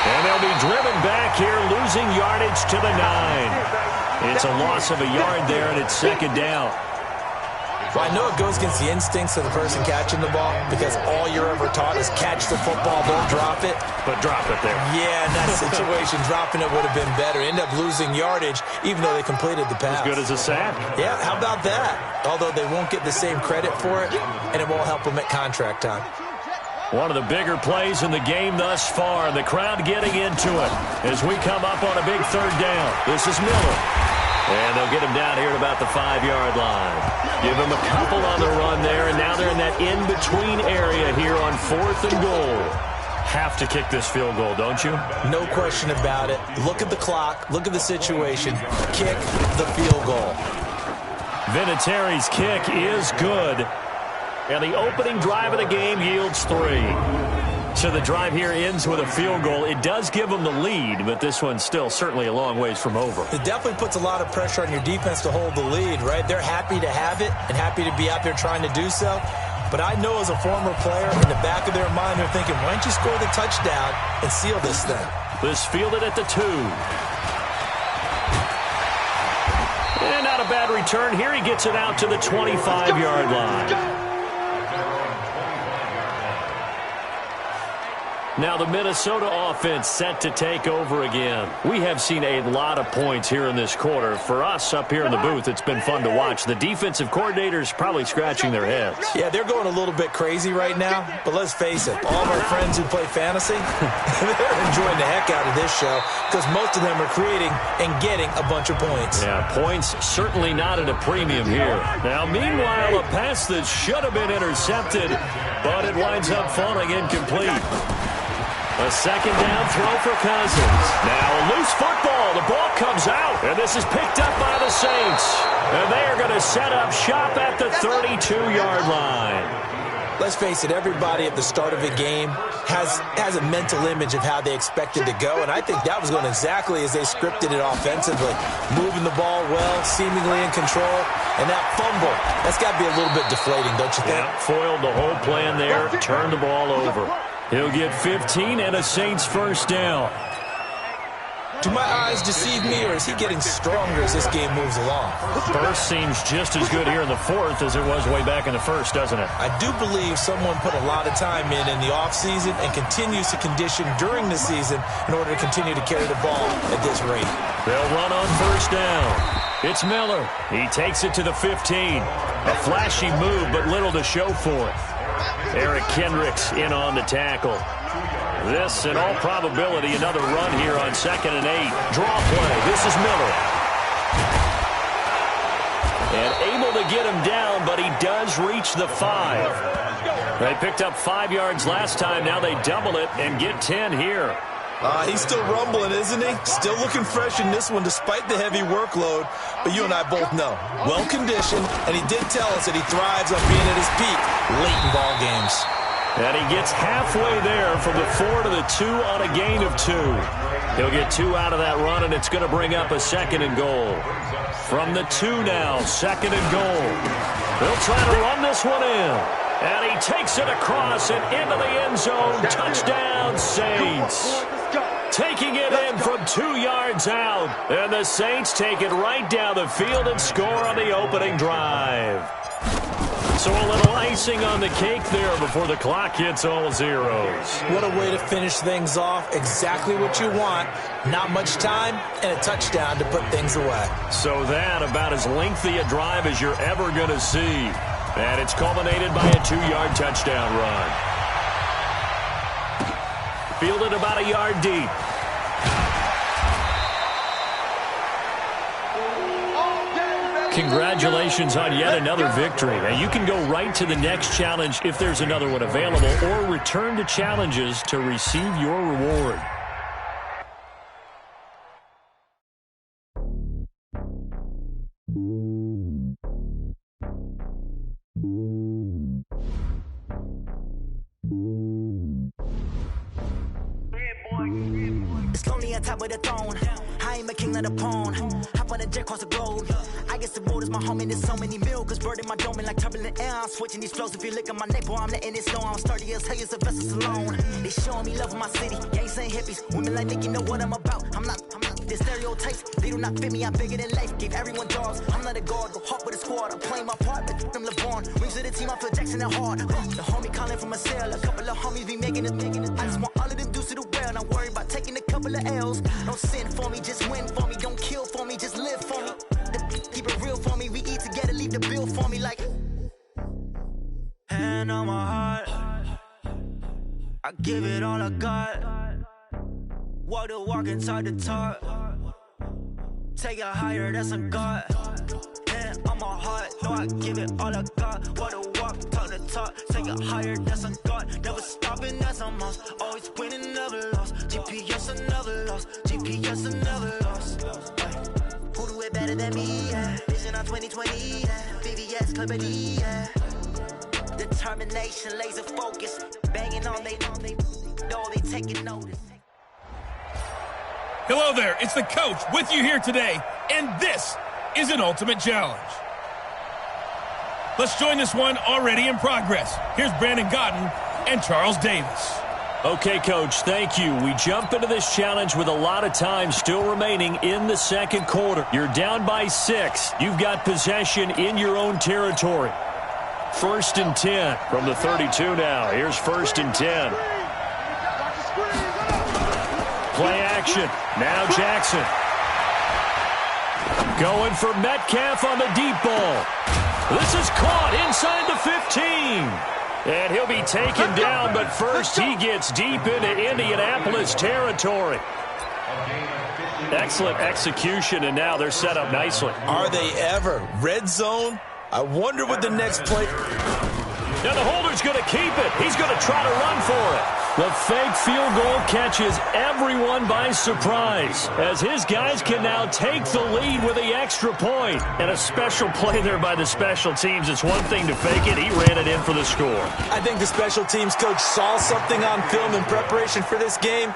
And they'll be driven back here, losing yardage to the 9. It's a loss of a yard there, and it's 2nd down. Well, I know it goes against the instincts of the person catching the ball because all you're ever taught is catch the football, don't drop it. But drop it there. Yeah, in that situation, dropping it would have been better. End up losing yardage even though they completed the pass. As good as a sack. Yeah, how about that? Although they won't get the same credit for it, and it won't help them at contract time. One of the bigger plays in the game thus far, and the crowd getting into it as we come up on a big third down. This is Miller. And they'll get him down here at about the 5-yard line. Give him a couple on the run there, and now they're in that in-between area here on 4th and goal. Have to kick this field goal, don't you? No question about it. Look at the clock. Look at the situation. Kick the field goal. Vinatieri's kick is good. And the opening drive of the game yields 3. So the drive here ends with a field goal. It does give them the lead, but this one's still certainly a long ways from over. It definitely puts a lot of pressure on your defense to hold the lead, right? They're happy to have it and happy to be out there trying to do so. But I know as a former player, in the back of their mind, they're thinking, why don't you score the touchdown and seal this thing? This fielded at the 2. And not a bad return. Here he gets it out to the 25-yard line. Now the Minnesota offense set to take over again. We have seen a lot of points here in this quarter. For us up here in the booth, it's been fun to watch. The defensive coordinators probably scratching their heads. Yeah, they're going a little bit crazy right now. But let's face it, all of our friends who play fantasy, they're enjoying the heck out of this show because most of them are creating and getting a bunch of points. Yeah, points certainly not at a premium here. Now, meanwhile, a pass that should have been intercepted, but it winds up falling incomplete. A second down throw for Cousins. Now a loose football. The ball comes out, and this is picked up by the Saints. And they are going to set up shop at the 32-yard line. Let's face it, everybody at the start of a game has a mental image of how they expect it to go, and I think that was going exactly as they scripted it offensively. Moving the ball well, seemingly in control, and that fumble, that's got to be a little bit deflating, don't you think? Yeah, foiled the whole plan there, turned the ball over. He'll get 15 and a Saints first down. Do my eyes deceive me, or is he getting stronger as this game moves along? First seems just as good here in the 4th as it was way back in the 1st, doesn't it? I do believe someone put a lot of time in the offseason and continues to condition during the season in order to continue to carry the ball at this rate. They'll run on first down. It's Miller. He takes it to the 15. A flashy move, but little to show for it. Eric Kendricks in on the tackle. This, in all probability, another run here on 2nd and 8. Draw play. This is Miller. And able to get him down, but he does reach the 5. They picked up 5 yards last time. Now they double it and get 10 here. He's still rumbling, isn't he? Still looking fresh in this one despite the heavy workload. But you and I both know, well-conditioned, and he did tell us that he thrives on being at his peak late in ball games. And he gets halfway there from the 4 to the 2 on a gain of 2. He'll get 2 out of that run, and it's going to bring up a 2nd and goal. From the 2 now, 2nd and goal. They'll try to run this one in. And he takes it across and into the end zone. Touchdown, Saints. Taking it in from 2 yards out. And the Saints take it right down the field and score on the opening drive. So a little icing on the cake there before the clock hits all zeros. What a way to finish things off. Exactly what you want. Not much time and a touchdown to put things away. So that about as lengthy a drive as you're ever going to see. And it's culminated by a 2-yard touchdown run. Fielded about a yard deep. Congratulations on yet another victory. Now you can go right to the next challenge if there's another one available, or return to challenges to receive your reward. It's lonely on top of the throne. I am a king of the pawn. Hop on a jet across the globe. I guess the world is my home and there's so many milks. Bird in my dome and like turbulent air. I'm switching these flows. If you look at my neck, boy, I'm letting it snow. I'm sturdy as hell as a vessel alone. They showing me love in my city. Gangs and hippies. Women like Nicky know what I'm about. I'm not The stereotypes, they do not fit me. I'm bigger than life. Gave everyone dogs. I'm not a guard. Go hard with a squad. I'm playing my part, but them LeBron. Rings of the team, I feel Jackson and hard. The homie calling from a cell. A couple of homies be making it. I just want all of them dudes to do well. Not worry about taking a couple of L's. Don't sin for me, just win for me. Don't kill for me, just live for me. Keep it real for me. We eat together, leave the bill for me like. Hand on my heart, I give it all I got. Walk the walk and talk the talk. Take it higher, that's a God. Hand on my heart, no, I give it all I got. Walk the walk, talk the talk. Take it higher, that's a God. Never stopping, that's a must. Always winning, never lost. GPS, I never lost. GPS, I never lost. Who do it better than me? Yeah. Vision on 2020. Yeah. VVS, Clarity. Yeah. Determination, laser focus, banging on they know they taking notice. Hello there, it's the coach with you here today, and this is an ultimate challenge. Let's join this one already in progress. Here's Brandon Godden and Charles Davis. Okay, Coach, thank you. We jump into this challenge with a lot of time still remaining in the second quarter. You're down by 6. You've got possession in your own territory. 1st and 10 from the 32 now. Here's 1st and 10. Play action. Now Jackson. Going for Metcalf on the deep ball. This is caught inside the 15. And he'll be taken down, but first he gets deep into Indianapolis territory. Excellent execution, and now they're set up nicely. Are they ever? Red zone? I wonder what the next play. Now the holder's going to keep it. He's going to try to run for it. The fake field goal catches everyone by surprise, as his guys can now take the lead with the extra point. And a special play there by the special teams. It's one thing to fake it. He ran it in for the score. I think the special teams coach saw something on film in preparation for this game,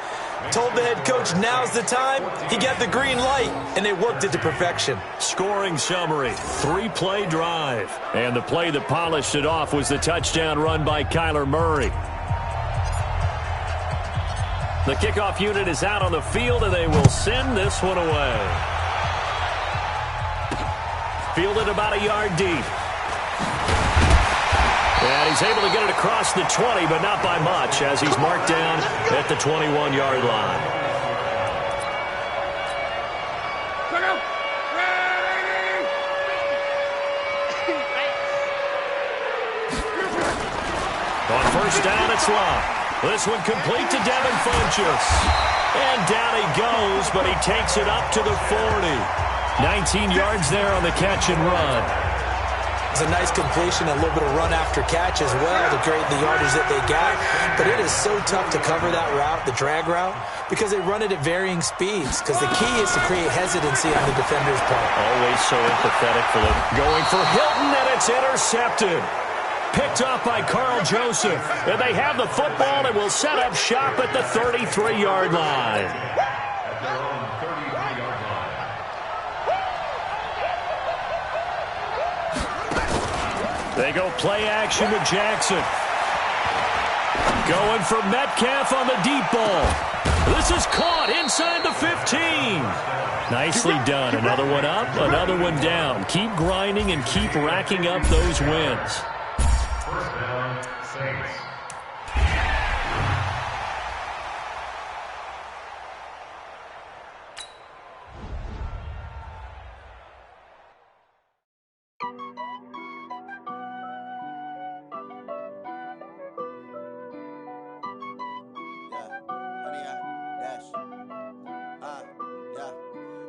told the head coach now's the time. He got the green light, and they worked it to perfection. Scoring summary, 3-play drive. And the play that polished it off was the touchdown run by Kyler Murray. The kickoff unit is out on the field, and they will send this one away. Fielded about a yard deep. And he's able to get it across the 20, but not by much, as he's marked down at the 21-yard line. On 1st down, it's Love. This one complete to Devin Funchess. And down he goes, but he takes it up to the 40. 19 yards there on the catch and run. It's a nice completion, a little bit of run after catch as well to create the yardage that they got. But it is so tough to cover that route, the drag route, because they run it at varying speeds. Because the key is to create hesitancy on the defender's part. Always so empathetic for them. Going for Hilton, and it's intercepted. Picked off by Carl Joseph. And they have the football and will set up shop at the 33-yard line. They go play action with Jackson. Going for Metcalf on the deep ball. This is caught inside the 15. Nicely done. Another one up, another one down. Keep grinding and keep racking up those wins. First down, Saints.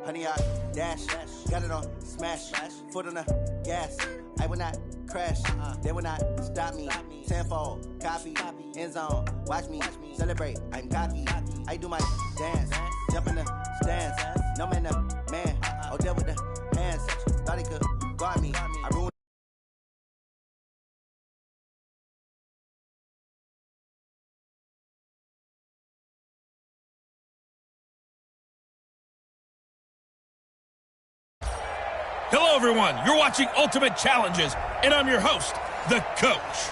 Honey, I dash, got it on smash, foot on the gas. I will not crash, they will not stop me. Tenfold, copy, end zone, watch me celebrate. I'm cocky, I do my dance, jump in the stands. No man, man, oh, deal with the hands. Thought he could guard me, I ruined. Hello, everyone. You're watching Ultimate Challenges, and I'm your host, the coach.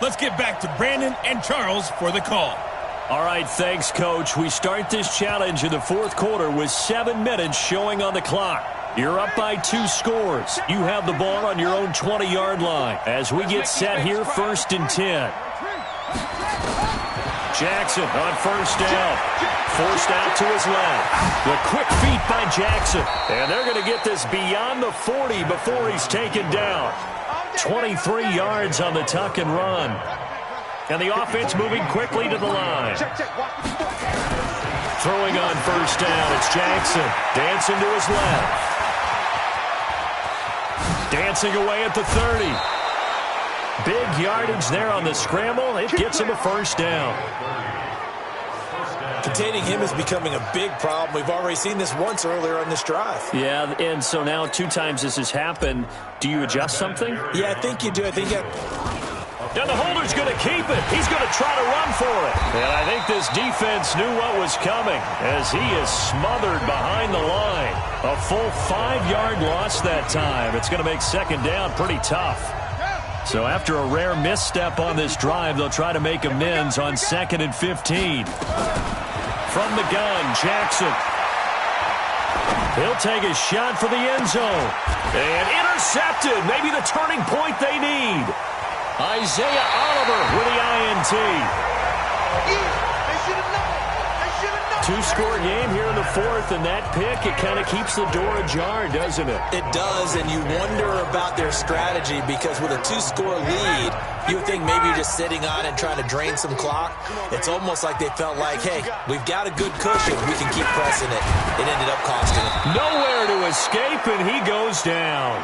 Let's get back to Brandon and Charles for the call. All right, thanks, Coach. We start this challenge in the fourth quarter with 7 minutes showing on the clock. You're up by 2 scores. You have the ball on your own 20-yard line as we get set here, 1st and 10. Jackson on 1st down. Forced out to his left. The quick feet by Jackson. And they're going to get this beyond the 40 before he's taken down. 23 yards on the tuck and run. And the offense moving quickly to the line. Throwing on 1st down, it's Jackson. Dancing to his left. Dancing away at the 30. Big yardage there on the scramble. It gets him a 1st down. Containing him is becoming a big problem. We've already seen this once earlier on this drive. Yeah, and so now 2 times this has happened. Do you adjust something? Yeah, I think you do. I think you And the holder's going to keep it. He's going to try to run for it. And I think this defense knew what was coming as he is smothered behind the line. A full 5-yard loss that time. It's going to make 2nd down pretty tough. So after a rare misstep on this drive, they'll try to make amends on 2nd and 15. From the gun, Jackson. He'll take a shot for the end zone. And intercepted. Maybe the turning point they need. Isaiah Oliver with the INT. Two-score game here in the 4th, and that pick, it kind of keeps the door ajar, doesn't it? It does, and you wonder about their strategy because with a 2-score lead, you would think maybe you're just sitting on and trying to drain some clock. It's almost like they felt like, hey, we've got a good cushion. We can keep pressing it. It ended up costing them. Nowhere to escape, and he goes down.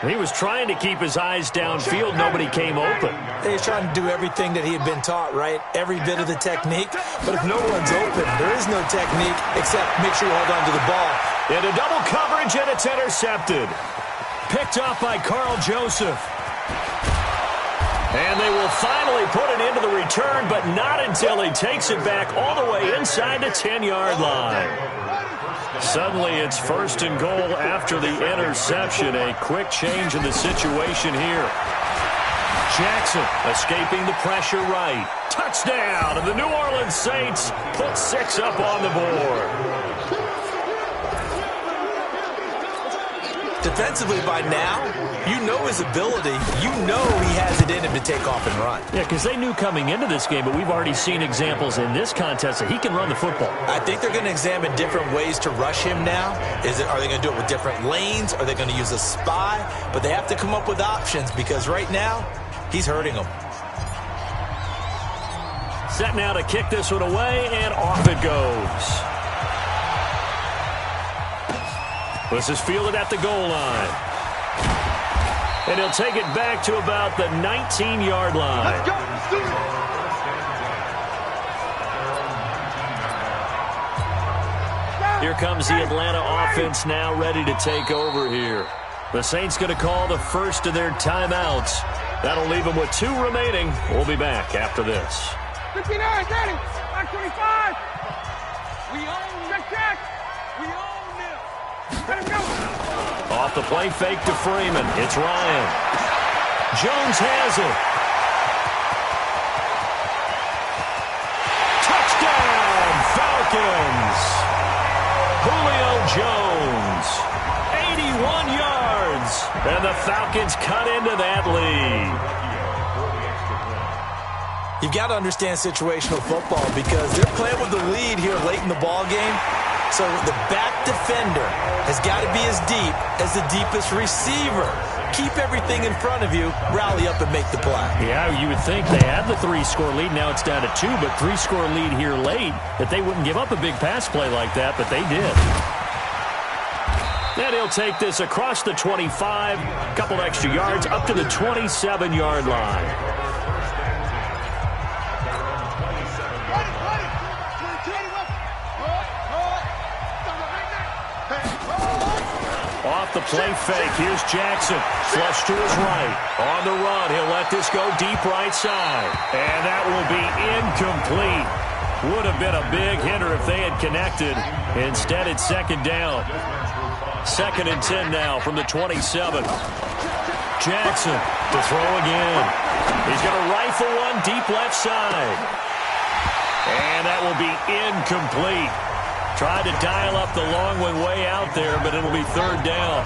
He was trying to keep his eyes downfield. Nobody came open. He's trying to do everything that he had been taught, right? Every bit of the technique. But if no one's open, there is no technique except make sure you hold on to the ball. Into double coverage, and it's intercepted. Picked off by Carl Joseph. And they will finally put it into the return, but not until he takes it back all the way inside the 10-yard line. Suddenly it's 1st and goal after the interception. A quick change in the situation here. Jackson escaping the pressure right. Touchdown, and the New Orleans Saints put 6 up on the board. Defensively by now, you know his ability. You know he has it in him to take off and run. Yeah, because they knew coming into this game, but we've already seen examples in this contest that he can run the football. I think they're going to examine different ways to rush him now. Are they going to do it with different lanes? Are they going to use a spy? But they have to come up with options because right now, he's hurting them. Set now to kick this one away, and off it goes. This is fielded at the goal line. And he'll take it back to about the 19-yard line. Let's go. Let's do it. Here comes the Atlanta offense now ready to take over here. The Saints going to call the first of their timeouts. That'll leave them with 2 remaining. We'll be back after this. 59, ready. 25. We own the check. We own this. Let him go. Off the play fake to Freeman. It's Ryan. Jones has it. Touchdown, Falcons. Julio Jones. 81 yards. And the Falcons cut into that lead. You've got to understand situational football because they're playing with the lead here late in the ball game. So the back defender has got to be as deep as the deepest receiver. Keep everything in front of you, rally up and make the play. Yeah, you would think they had the 3-score lead. Now it's down to 2, but 3-score lead here late, that they wouldn't give up a big pass play like that, but they did. And he'll take this across the 25, a couple extra yards, up to the 27-yard line. Off the play fake, here's Jackson. Flush to his right. On the run, he'll let this go deep right side. And that will be incomplete. Would have been a big hitter if they had connected. Instead, it's 2nd down. 2nd and 10 now from the 27. Jackson to throw again. He's going to rifle one deep left side. And that will be incomplete. Tried to dial up the long one way out there, but it'll be third down.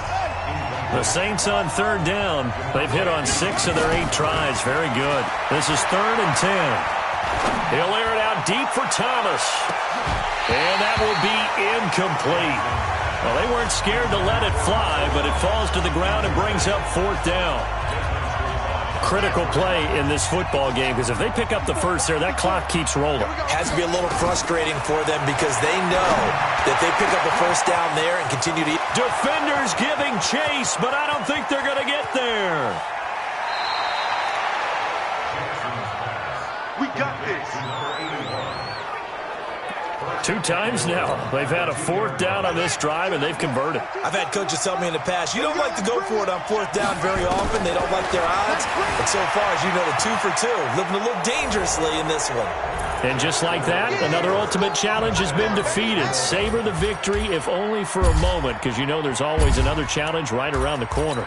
The Saints on third down. They've hit on 6 of their 8 tries. Very good. This is 3rd and 10. He'll air it out deep for Thomas. And that will be incomplete. Well, they weren't scared to let it fly, but it falls to the ground and brings up 4th down. Critical play in this football game, because if they pick up the first there, that clock keeps rolling. Has to be a little frustrating for them because they know that they pick up the first down there and continue to... Defenders giving chase, but I don't think they're going to get there. We got this. 2 times now. They've had a 4th down on this drive, and they've converted. I've had coaches tell me in the past, you don't like to go for it on 4th down very often. They don't like their odds. But so far, as you know, the 2 for 2. Living a little dangerously in this one. And just like that, another ultimate challenge has been defeated. Savor the victory, if only for a moment, because you know there's always another challenge right around the corner.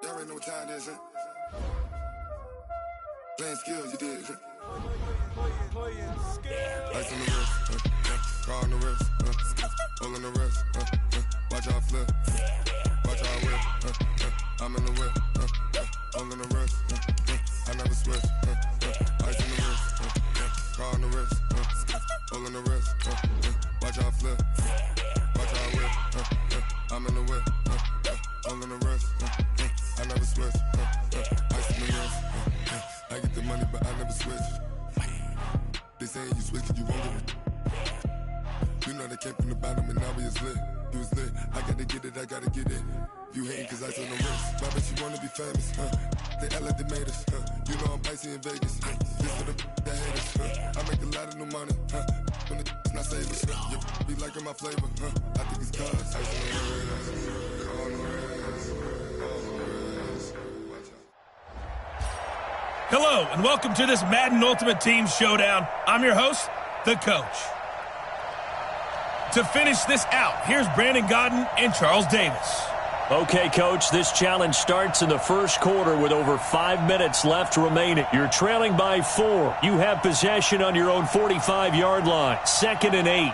Y'all already know what time it is, huh? Playing skills, you did. Ice on the wrist, car on the wrist, hole in the wrist, watch out flip, watch out whip, I'm in the whip, hole in the wrist, I never switch, ice on the wrist, car on the wrist, hole in the wrist, watch out flip, watch out whip, I'm in the whip, hole in the wrist, I never switch, ice on the wrist, I get the money but I never switch. They saying you switch and you won't get it. You know they came from the bottom and now we is lit. You was lit, I gotta get it, I gotta get it. You hating cause ice on the wrist. Why bet you wanna be famous, They act like they made us, You know I'm icy in Vegas, This for the that hate us, I make a lot of new money, When the not save us, You be liking my flavor, I think it's cause ice on the wrist, on the wrist, on the wrist. Watch out. Hello, and welcome to this Madden Ultimate Team Showdown. I'm your host, the Coach. To finish this out, here's Brandon Gaudin and Charles Davis. Okay, Coach, this challenge starts in the first quarter with over 5 minutes left remaining. You're trailing by 4. You have possession on your own 45-yard line. 2nd and 8.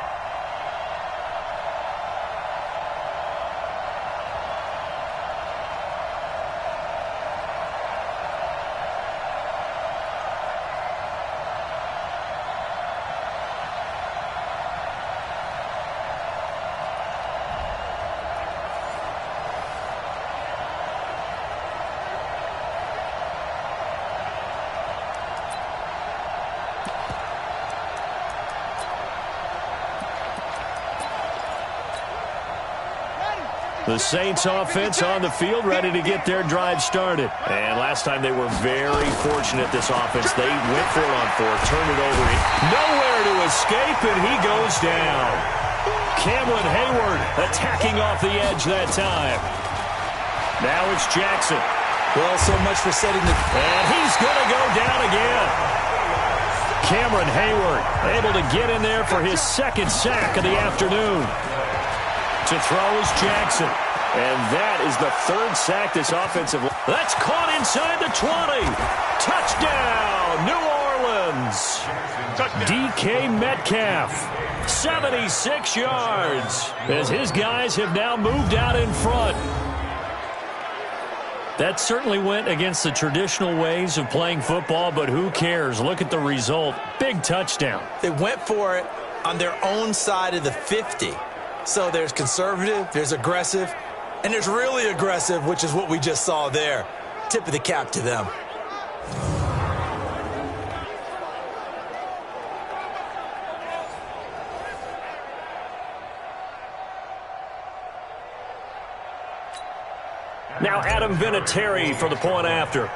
The Saints offense on the field, ready to get their drive started. And last time they were very fortunate, this offense. They went for it on 4th, turned it over. Nowhere to escape, and he goes down. Cameron Hayward attacking off the edge that time. Now it's Jackson. Well, so much for setting the... And he's going to go down again. Cameron Hayward able to get in there for his 2nd sack of the afternoon. To throw is Jackson. And that is the 3rd sack this offensive line. That's caught inside the 20. Touchdown, New Orleans. DK Metcalf, 76 yards, as his guys have now moved out in front. That certainly went against the traditional ways of playing football, but who cares? Look at the result. Big touchdown. They went for it on their own side of the 50. So there's conservative, there's aggressive, and there's really aggressive, which is what we just saw there. Tip of the cap to them. Now Adam Vinatieri for the point after.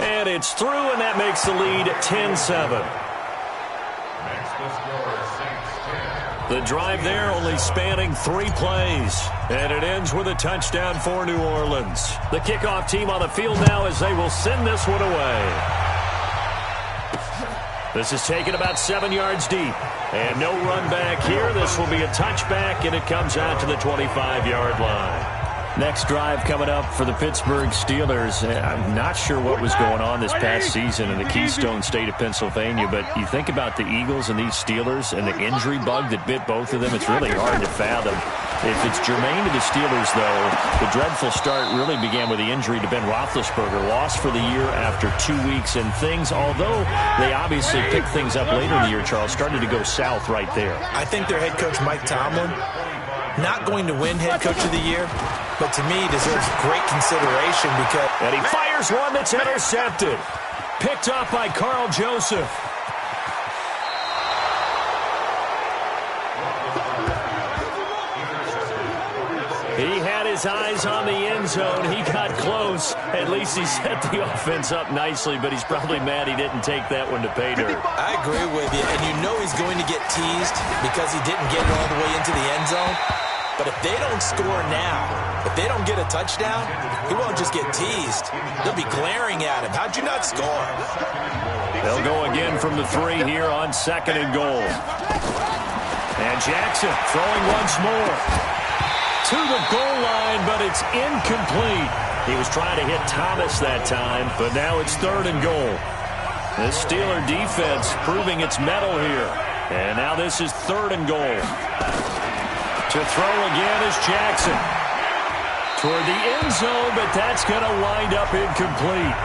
And it's through, and that makes the lead 10-7. The drive there only spanning 3 plays. And it ends with a touchdown for New Orleans. The kickoff team on the field now as they will send this one away. This is taken about 7 yards deep. And no run back here. This will be a touchback, and it comes out to the 25-yard line. Next drive coming up for the Pittsburgh Steelers. I'm not sure what was going on this past season in the Keystone State of Pennsylvania, but you think about the Eagles and these Steelers and the injury bug that bit both of them, it's really hard to fathom. If it's germane to the Steelers, though, the dreadful start really began with the injury to Ben Roethlisberger, lost for the year after 2 weeks, and things, although they obviously picked things up later in the year, Charles, started to go south right there. I think their head coach, Mike Tomlin, not going to win head coach of the year, but to me deserves great consideration because... And he fires one that's intercepted. Picked off by Carl Joseph. He had his eyes on the end zone. He got close. At least he set the offense up nicely, but he's probably mad he didn't take that one to pay dirt. I agree with you, and you know he's going to get teased because he didn't get it all the way into the end zone. But if they don't score now, if they don't get a touchdown, he won't just get teased. They'll be glaring at him. How'd you not score? They'll go again from the 3 here on 2nd and goal. And Jackson throwing once more. To the goal line, but it's incomplete. He was trying to hit Thomas that time, but now it's 3rd and goal. The Steeler defense proving its mettle here. And now this is 3rd and goal. To throw again is Jackson. Toward the end zone, but that's going to wind up incomplete.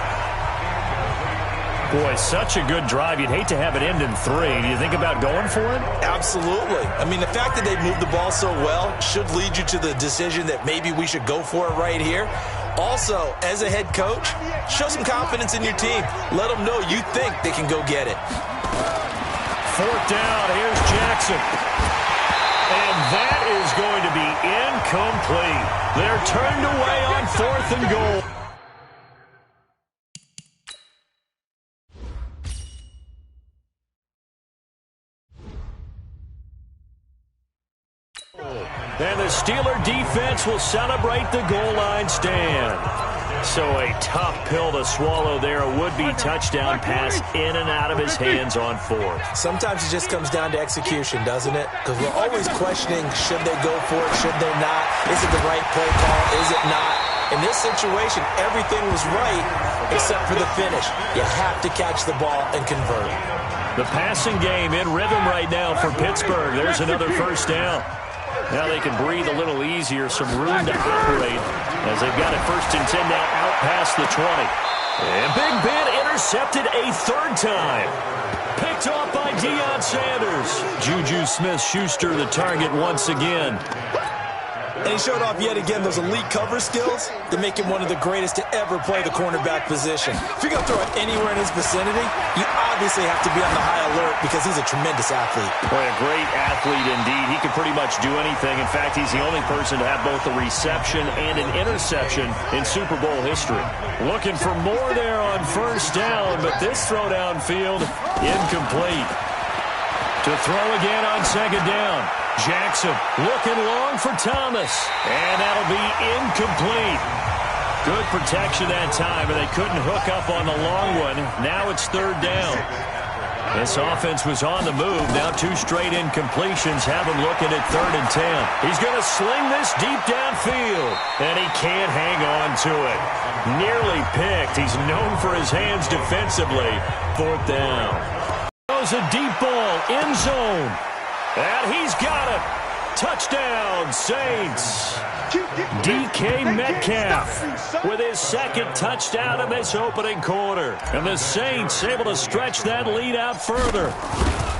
Boy, such a good drive. You'd hate to have it end in 3. Do you think about going for it? Absolutely. I mean, the fact that they moved the ball so well should lead you to the decision that maybe we should go for it right here. Also, as a head coach, show some confidence in your team. Let them know you think they can go get it. 4th down. Here's Jackson. And that is going to be incomplete. They're turned away on 4th and goal. And the Steeler defense will celebrate the goal line stand. So a tough pill to swallow there. A would-be touchdown pass in and out of his hands on 4th. Sometimes it just comes down to execution, doesn't it? Because we're always questioning, should they go for it, should they not? Is it the right play call, is it not? In this situation, everything was right except for the finish. You have to catch the ball and convert. The passing game in rhythm right now for Pittsburgh. There's another 1st down. Now they can breathe a little easier, some room to operate as they've got it 1st and 10 now out past the 20. And Big Ben intercepted a 3rd time. Picked off by Deion Sanders. Juju Smith-Schuster the target once again. And he showed off yet again those elite cover skills that make him one of the greatest to ever play the cornerback position. If you're going to throw it anywhere in his vicinity, you obviously have to be on the high alert because he's a tremendous athlete. Boy, a great athlete indeed. He can pretty much do anything. In fact, he's the only person to have both a reception and an interception in Super Bowl history. Looking for more there on 1st down, but this throw downfield, incomplete. To throw again on 2nd down. Jackson looking long for Thomas, and that'll be incomplete. Good protection that time, and they couldn't hook up on the long one. Now it's 3rd down. This offense was on the move. Now 2 straight incompletions have him looking at 3rd and 10. He's going to sling this deep downfield, and he can't hang on to it. Nearly picked. He's known for his hands defensively. 4th down. Throws a deep ball, end zone. And he's got it. Touchdown, Saints. DK Metcalf with his 2nd touchdown in this opening quarter. And the Saints able to stretch that lead out further.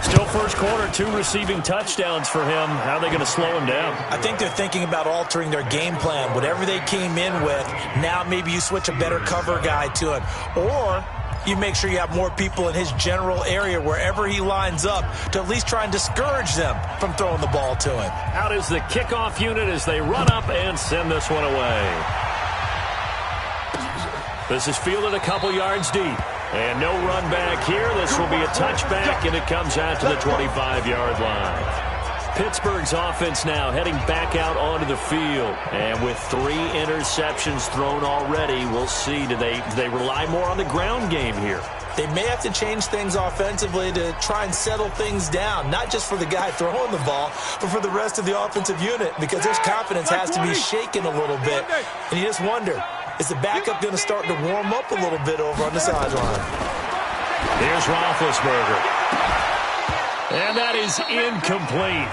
Still 1st quarter, 2 receiving touchdowns for him. How are they going to slow him down? I think they're thinking about altering their game plan. Whatever they came in with, now maybe you switch a better cover guy to him. Or you make sure you have more people in his general area wherever he lines up to at least try and discourage them from throwing the ball to him. Out is the kickoff unit as they run up and send this one away. This is fielded a couple yards deep. And no run back here. This will be a touchback, and it comes out to the 25-yard line. Pittsburgh's offense now heading back out onto the field. And with 3 interceptions thrown already, we'll see. Do they rely more on the ground game here? They may have to change things offensively to try and settle things down, not just for the guy throwing the ball, but for the rest of the offensive unit, because their confidence has to be shaken a little bit. And you just wonder, is the backup going to start to warm up a little bit over on the sideline? Here's Roethlisberger. And that is incomplete.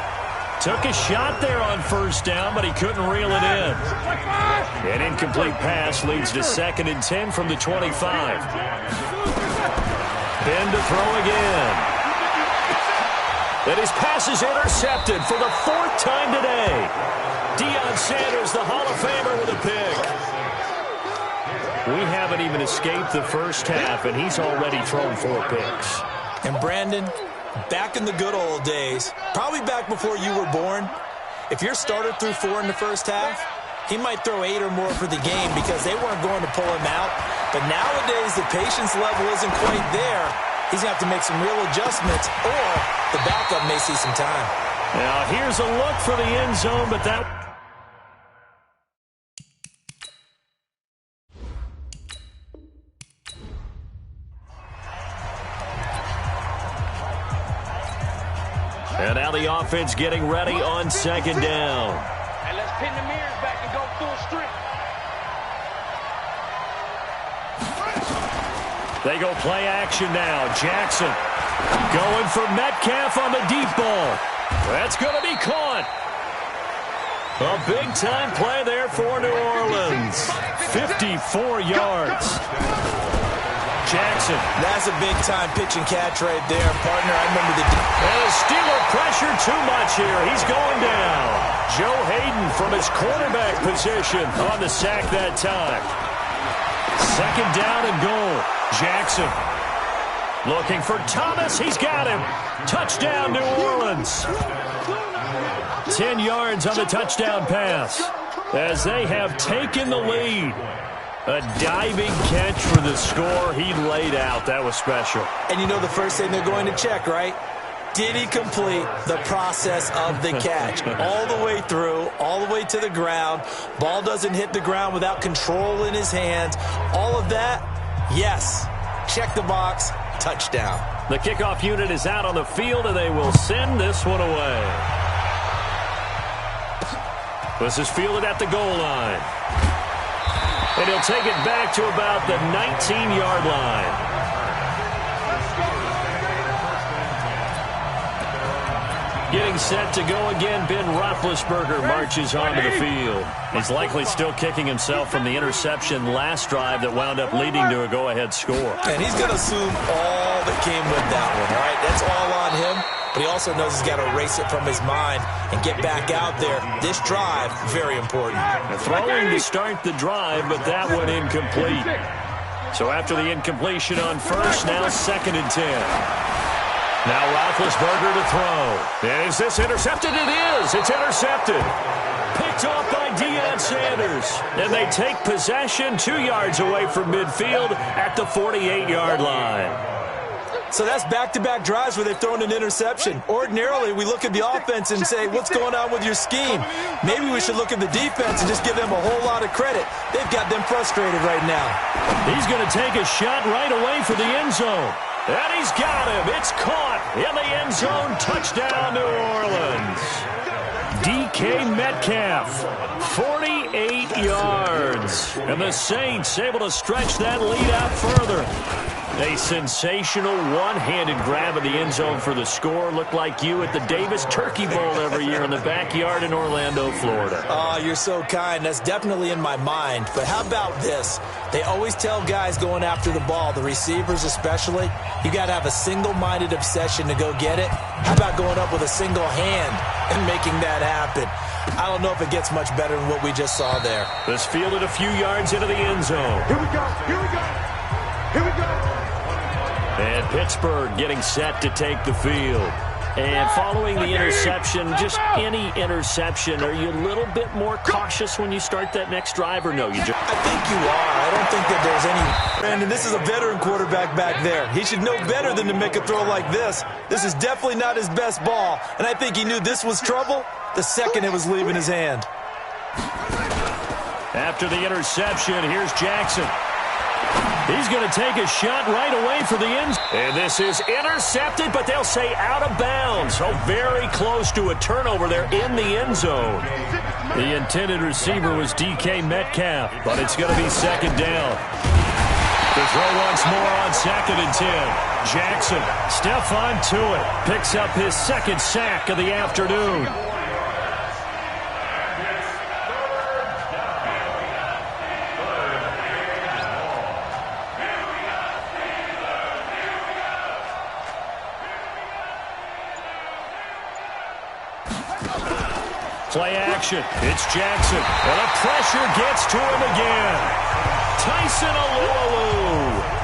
Took a shot there on first down, but he couldn't reel it in. An incomplete pass leads to 2nd and 10 from the 25. Ben to throw again. And his pass is intercepted for the 4th time today. Deion Sanders, the Hall of Famer, with a pick. We haven't even escaped the first half, and he's already thrown 4 picks. And Brandon, back in the good old days, probably back before you were born, if your starter threw 4 in the first half, he might throw 8 or more for the game because they weren't going to pull him out. But nowadays, the patience level isn't quite there. He's going to have to make some real adjustments, or the backup may see some time. Now, here's a look for the end zone, but that... And now the offense getting ready on 2nd down. And let's pin the mirrors back and go full strength. They go play action now. Jackson going for Metcalf on the deep ball. That's going to be caught. A big-time play there for New Orleans. 54 yards. Jackson. That's a big-time pitch and catch right there, partner. I remember the... And a Steeler pressure too much here. He's going down. Joe Hayden from his quarterback position on the sack that time. 2nd down and goal. Jackson looking for Thomas. He's got him. Touchdown, New Orleans. 10 yards on the touchdown pass as they have taken the lead. A diving catch for the score. He laid out. That was special. And you know the first thing they're going to check, right? Did he complete the process of the catch? All the way through, all the way to the ground. Ball doesn't hit the ground without control in his hands. All of that, yes. Check the box. Touchdown. The kickoff unit is out on the field, and they will send this one away. This is fielded at the goal line. And he'll take it back to about the 19-yard line. Getting set to go again, Ben Roethlisberger marches onto the field. He's likely still kicking himself from the interception last drive that wound up leading to a go-ahead score. And he's going to assume all that came with that one, all right? That's all on him. But he also knows he's got to erase it from his mind and get back out there. This drive, very important. Throwing to start the drive, but that one incomplete. So after the incompletion on first, now 2nd and 10. Now Roethlisberger to throw. And is this intercepted? It is. It's intercepted. Picked off by Deion Sanders. And they take possession 2 yards away from midfield at the 48-yard line. So that's back-to-back drives where they've thrown an interception. Ordinarily, we look at the offense and say, what's going on with your scheme? Maybe we should look at the defense and just give them a whole lot of credit. They've got them frustrated right now. He's going to take a shot right away for the end zone. And he's got him. It's caught in the end zone. Touchdown, New Orleans. DK Metcalf, 48 yards. And the Saints able to stretch that lead out further. A sensational one-handed grab of the end zone for the score. Looked like you at the Davis Turkey Bowl every year in the backyard in Orlando, Florida. Oh, you're so kind. That's definitely in my mind. But how about this? They always tell guys going after the ball, the receivers especially, you got to have a single-minded obsession to go get it. How about going up with a single hand and making that happen? I don't know if it gets much better than what we just saw there. This fielded a few yards into the end zone. Here we go. Here we go. Here we go. And Pittsburgh getting set to take the field. And following the interception, just any interception, are you a little bit more cautious when you start that next drive, or no? I think you are. I don't think that there's any... Brandon, this is a veteran quarterback back there. He should know better than to make a throw like this. This is definitely not his best ball. And I think he knew this was trouble the second it was leaving his hand. After the interception, here's Jackson. He's going to take a shot right away for the end. And this is intercepted, but they'll say out of bounds. So very close to a turnover there in the end zone. The intended receiver was DK Metcalf, but it's going to be second down. The throw once more on 2nd and 10. Jackson, Stephon Tuitt picks up his second sack of the afternoon. Play action. It's Jackson. And the pressure gets to him again. Tyson Alualu.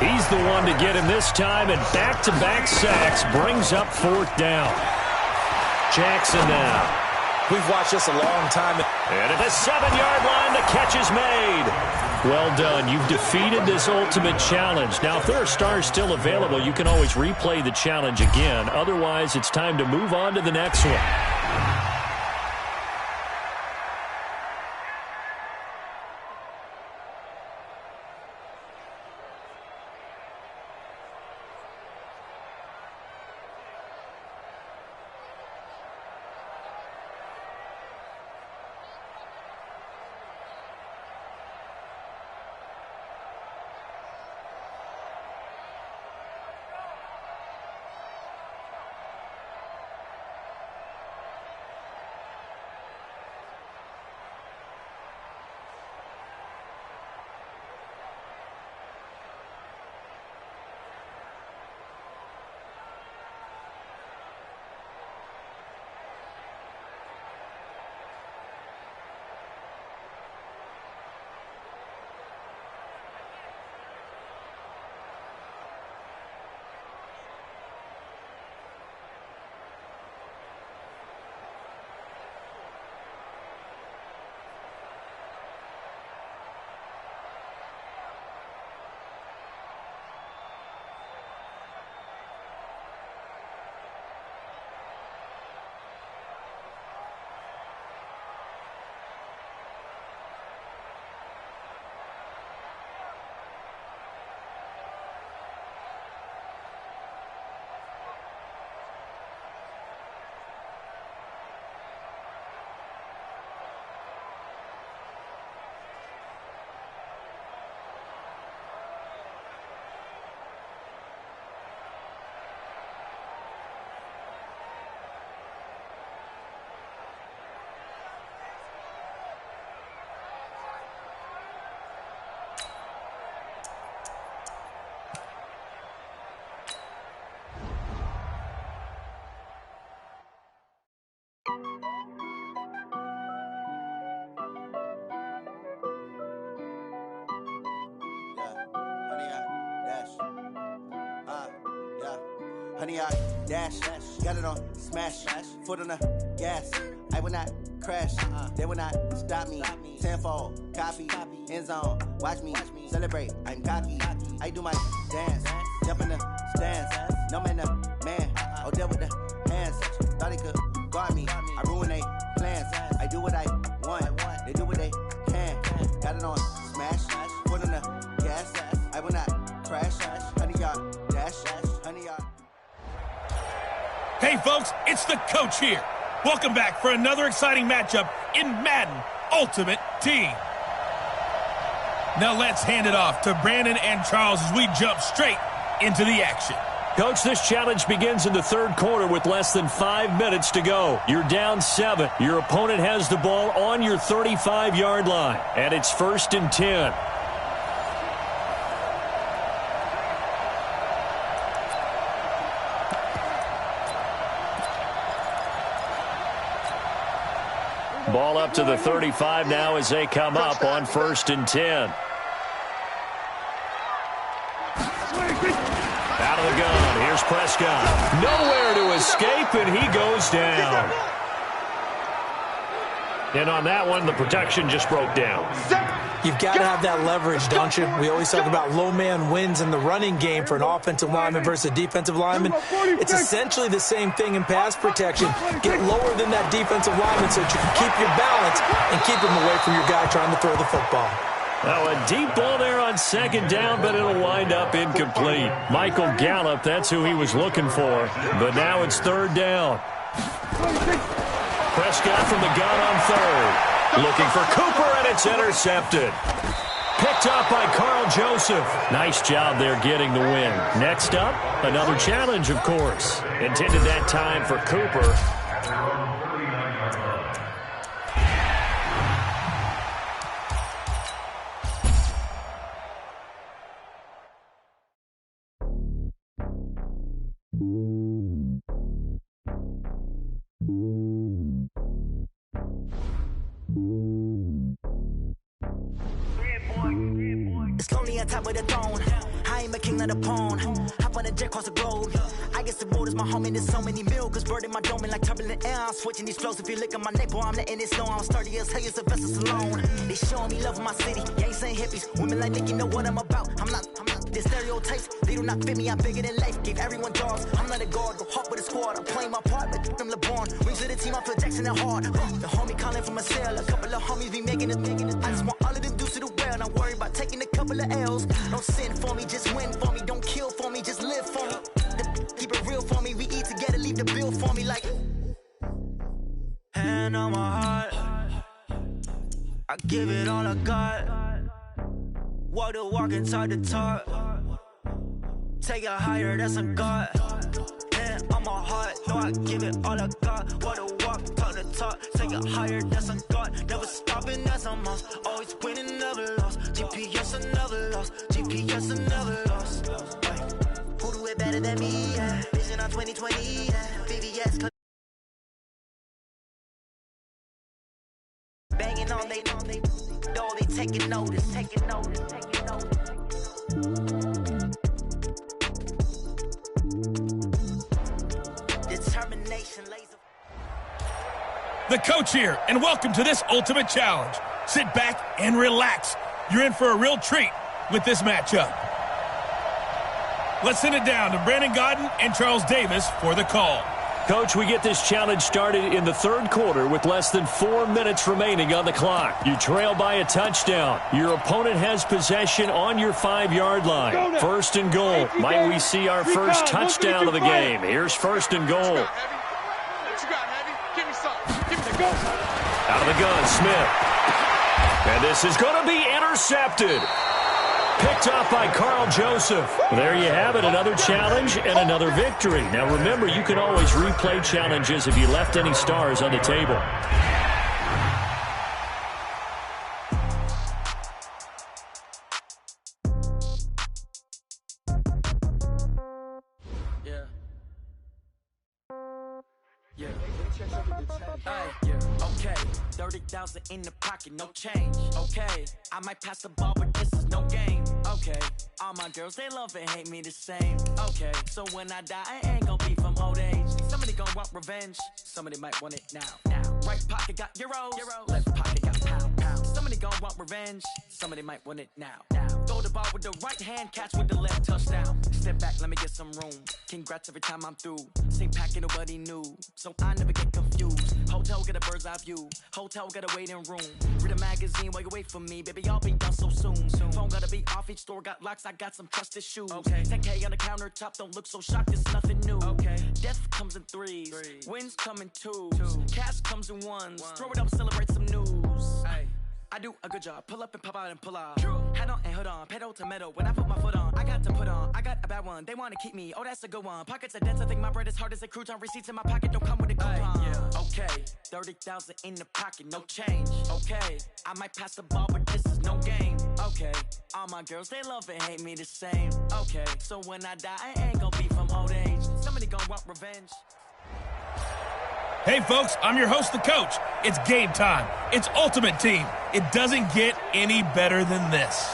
He's the one to get him this time, and back-to-back sacks brings up 4th down. Jackson now. We've watched this a long time. And at the 7-yard line, the catch is made. Well done. You've defeated this ultimate challenge. Now, if there are stars still available, you can always replay the challenge again. Otherwise, it's time to move on to the next one. Honey, I dash, got it on smash, foot on the gas. I will not crash, they will not stop me. Tenfold, copy, end zone, watch me celebrate. I'm cocky, I do my dance, jump in the stands. No man, the man, oh, deal with the hands. Thought he could guard me, I ruin they plans. I do what I want, they do what they can. Got it on smash, foot on the gas. I will not crash, honey, y'all dash, honey, y'all. Hey, folks, it's the coach here. Welcome back for another exciting matchup in Madden Ultimate Team. Now let's hand it off to Brandon and Charles as we jump straight into the action. Coach, this challenge begins in the 3rd quarter with less than 5 minutes to go. You're down 7. Your opponent has the ball on your 35-yard line, and it's 1st and 10. Ball up to the 35 now as they come up on 1st and 10. Out of the gun, here's Prescott. Nowhere to escape, and he goes down. And on that one, the protection just broke down. You've got to have that leverage, don't you? We always talk about low man wins in the running game for an offensive lineman versus a defensive lineman. It's essentially the same thing in pass protection. Get lower than that defensive lineman so that you can keep your balance and keep him away from your guy trying to throw the football. Now a deep ball there on second down, but it'll wind up incomplete. Michael Gallup, that's who he was looking for. But now it's third down. Prescott from the gun on third. Looking for Cooper, and it's intercepted. Picked up by Carl Joseph. Nice job there getting the win. Next up, another challenge, of course. Intended that time for Cooper. It's lonely on top of the throne. I ain't a king, not a pawn. Hop on a jet across the globe. I guess the world is my home and there's so many milks. Bird in my dome and like turbulent air. I'm switching these flows. If you look at my neck, boy, I'm letting it snow. I'm sturdy as hell, as a vessel alone. They showing me love in my city. Gangs ain't hippies. Women like Nicky know what I'm about. I'm not. The stereotypes, they do not fit me. I'm bigger than life. Gave everyone dogs. I'm not a guard. Go hop with a squad. I'm playing my part, but them LeBron. Wings to the team, I feel Jackson and hard. The homie calling from a cell. A couple of homies be making it. I just want all of them dudes to do well. Not worry about taking a couple of L's. Don't sin for me, just win for me. Don't kill for me, just live for me. Keep it real for me. We eat together, leave the bill for me like. Hand on my heart. I give it all I got. Walk the walk and talk the talk. Take it higher, that's a God. Hand on my heart, no, I give it all I got. Walk the walk, talk the talk. Take it higher, that's a God. Never stopping, that's a must. Always winning, never lost. GPS, I never lost. GPS, I never lost. Who do it better than me? Yeah. Vision on 2020. Yeah. VVS. Banging on they know they taking notice. Determination, laser. The coach here, and welcome to this ultimate challenge. Sit back and relax. You're in for a real treat with this matchup. Let's send it down to Brandon Gaudin and Charles Davis for the call. Coach, we get this challenge started in the third quarter with less than 4 minutes remaining on the clock. You trail by a touchdown. Your opponent has possession on your 5-yard line. First and goal. Might we see our first touchdown of the game? Here's first and goal. Out of the gun, Smith. And this is going to be intercepted. Picked off by Carl Joseph. There you have it, another challenge and another victory. Now remember, you can always replay challenges if you left any stars on the table. Okay, 30,000 in the pocket, no change. Okay, I might pass the ball, but this is no game. Okay, all my girls, they love and hate me the same. Okay, so when I die, I ain't gonna be from old age. Somebody gonna want revenge, somebody might want it now. Right pocket got euros, left pocket got pound. Somebody gonna want revenge, somebody might want it now. Throw the ball with the right hand, catch with the left, touchdown. Step back, let me get some room. Congrats every time I'm through. Same packet, nobody knew, so I never get confused. Hotel get a bird's eye view. Hotel got a waiting room. Read a magazine while you wait for me, baby. I'll be done so soon. Phone gotta be off. Each store got locks. I got some trusted shoes. Okay. 10K on the countertop. Don't look so shocked. It's nothing new. Okay. Death comes in threes. Wins come in twos. Cash comes in ones. Throw it up, celebrate some news. Ay. I do a good job. Pull up and pop out and pull out. Head on and hood on. Pedal to metal. When I put my foot on, I got to put on. I got a bad one. They want to keep me. Oh, that's a good one. Pockets are dense. I think my bread is hard as a crouton. Receipts in my pocket don't come with a coupon. Okay. 30,000 in the pocket. No change. Okay. I might pass the ball, but this is no game. Okay. All my girls, they love and hate me the same. Okay. So when I die, I ain't gonna be from old age. Somebody gonna want revenge. Hey, folks, I'm your host, the coach. It's game time. It's Ultimate Team. It doesn't get any better than this.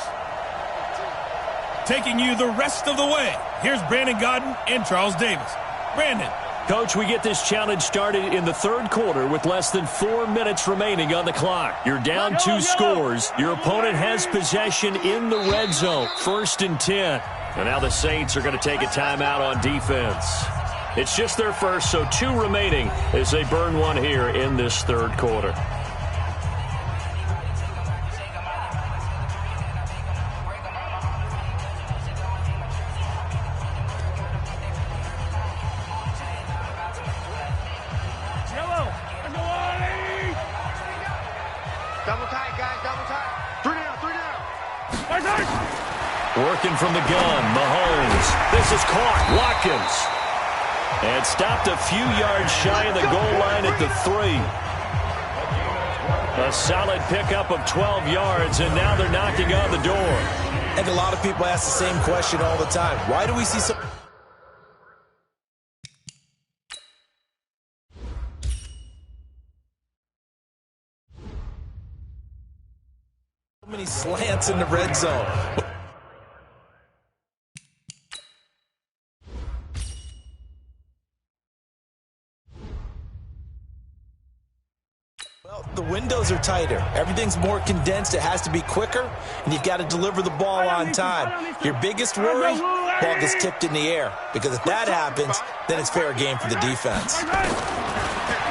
Taking you the rest of the way, here's Brandon Gaudin and Charles Davis. Brandon. Coach, we get this challenge started in the third quarter with less than 4 minutes remaining on the clock. You're down 2 scores. Your opponent has possession in the red zone. First and 10. And now the Saints are going to take a timeout on defense. It's just their first, so 2 remaining as they burn one here in this third quarter. working from the gun. Mahomes. This is caught. Watkins. And stopped a few yards shy of the goal line at the 3. A solid pickup of 12 yards, and now they're knocking on the door. I think a lot of people ask the same question all the time. Why do we see so many slants in the red zone? Well, the windows are tighter. Everything's more condensed. It has to be quicker, and you've got to deliver the ball on time. Your biggest worry, ball gets tipped in the air, because if that happens, then it's fair game for the defense.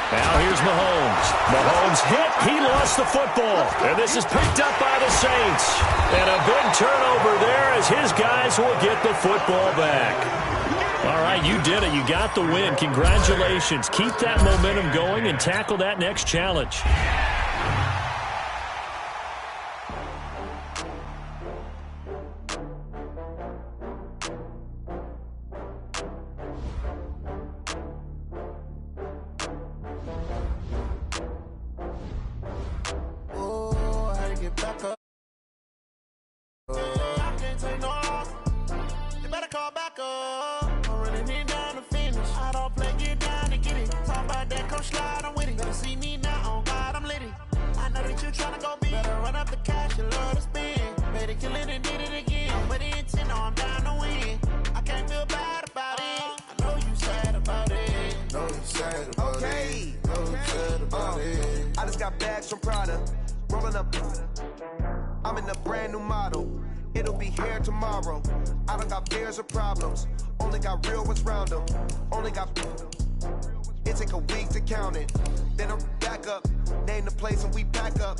Now here's Mahomes. Mahomes hit. He lost the football. And this is picked up by the Saints. And a big turnover there as his guys will get the football back. All right, you did it. You got the win. Congratulations. Keep that momentum going and tackle that next challenge. I just got bags from Prada, rolling up. I'm in a brand new model. It'll be here tomorrow. I don't got fears or problems. Only got real ones round them. Only got. It take a week to count it. Then I'm back up. Name the place and we back up.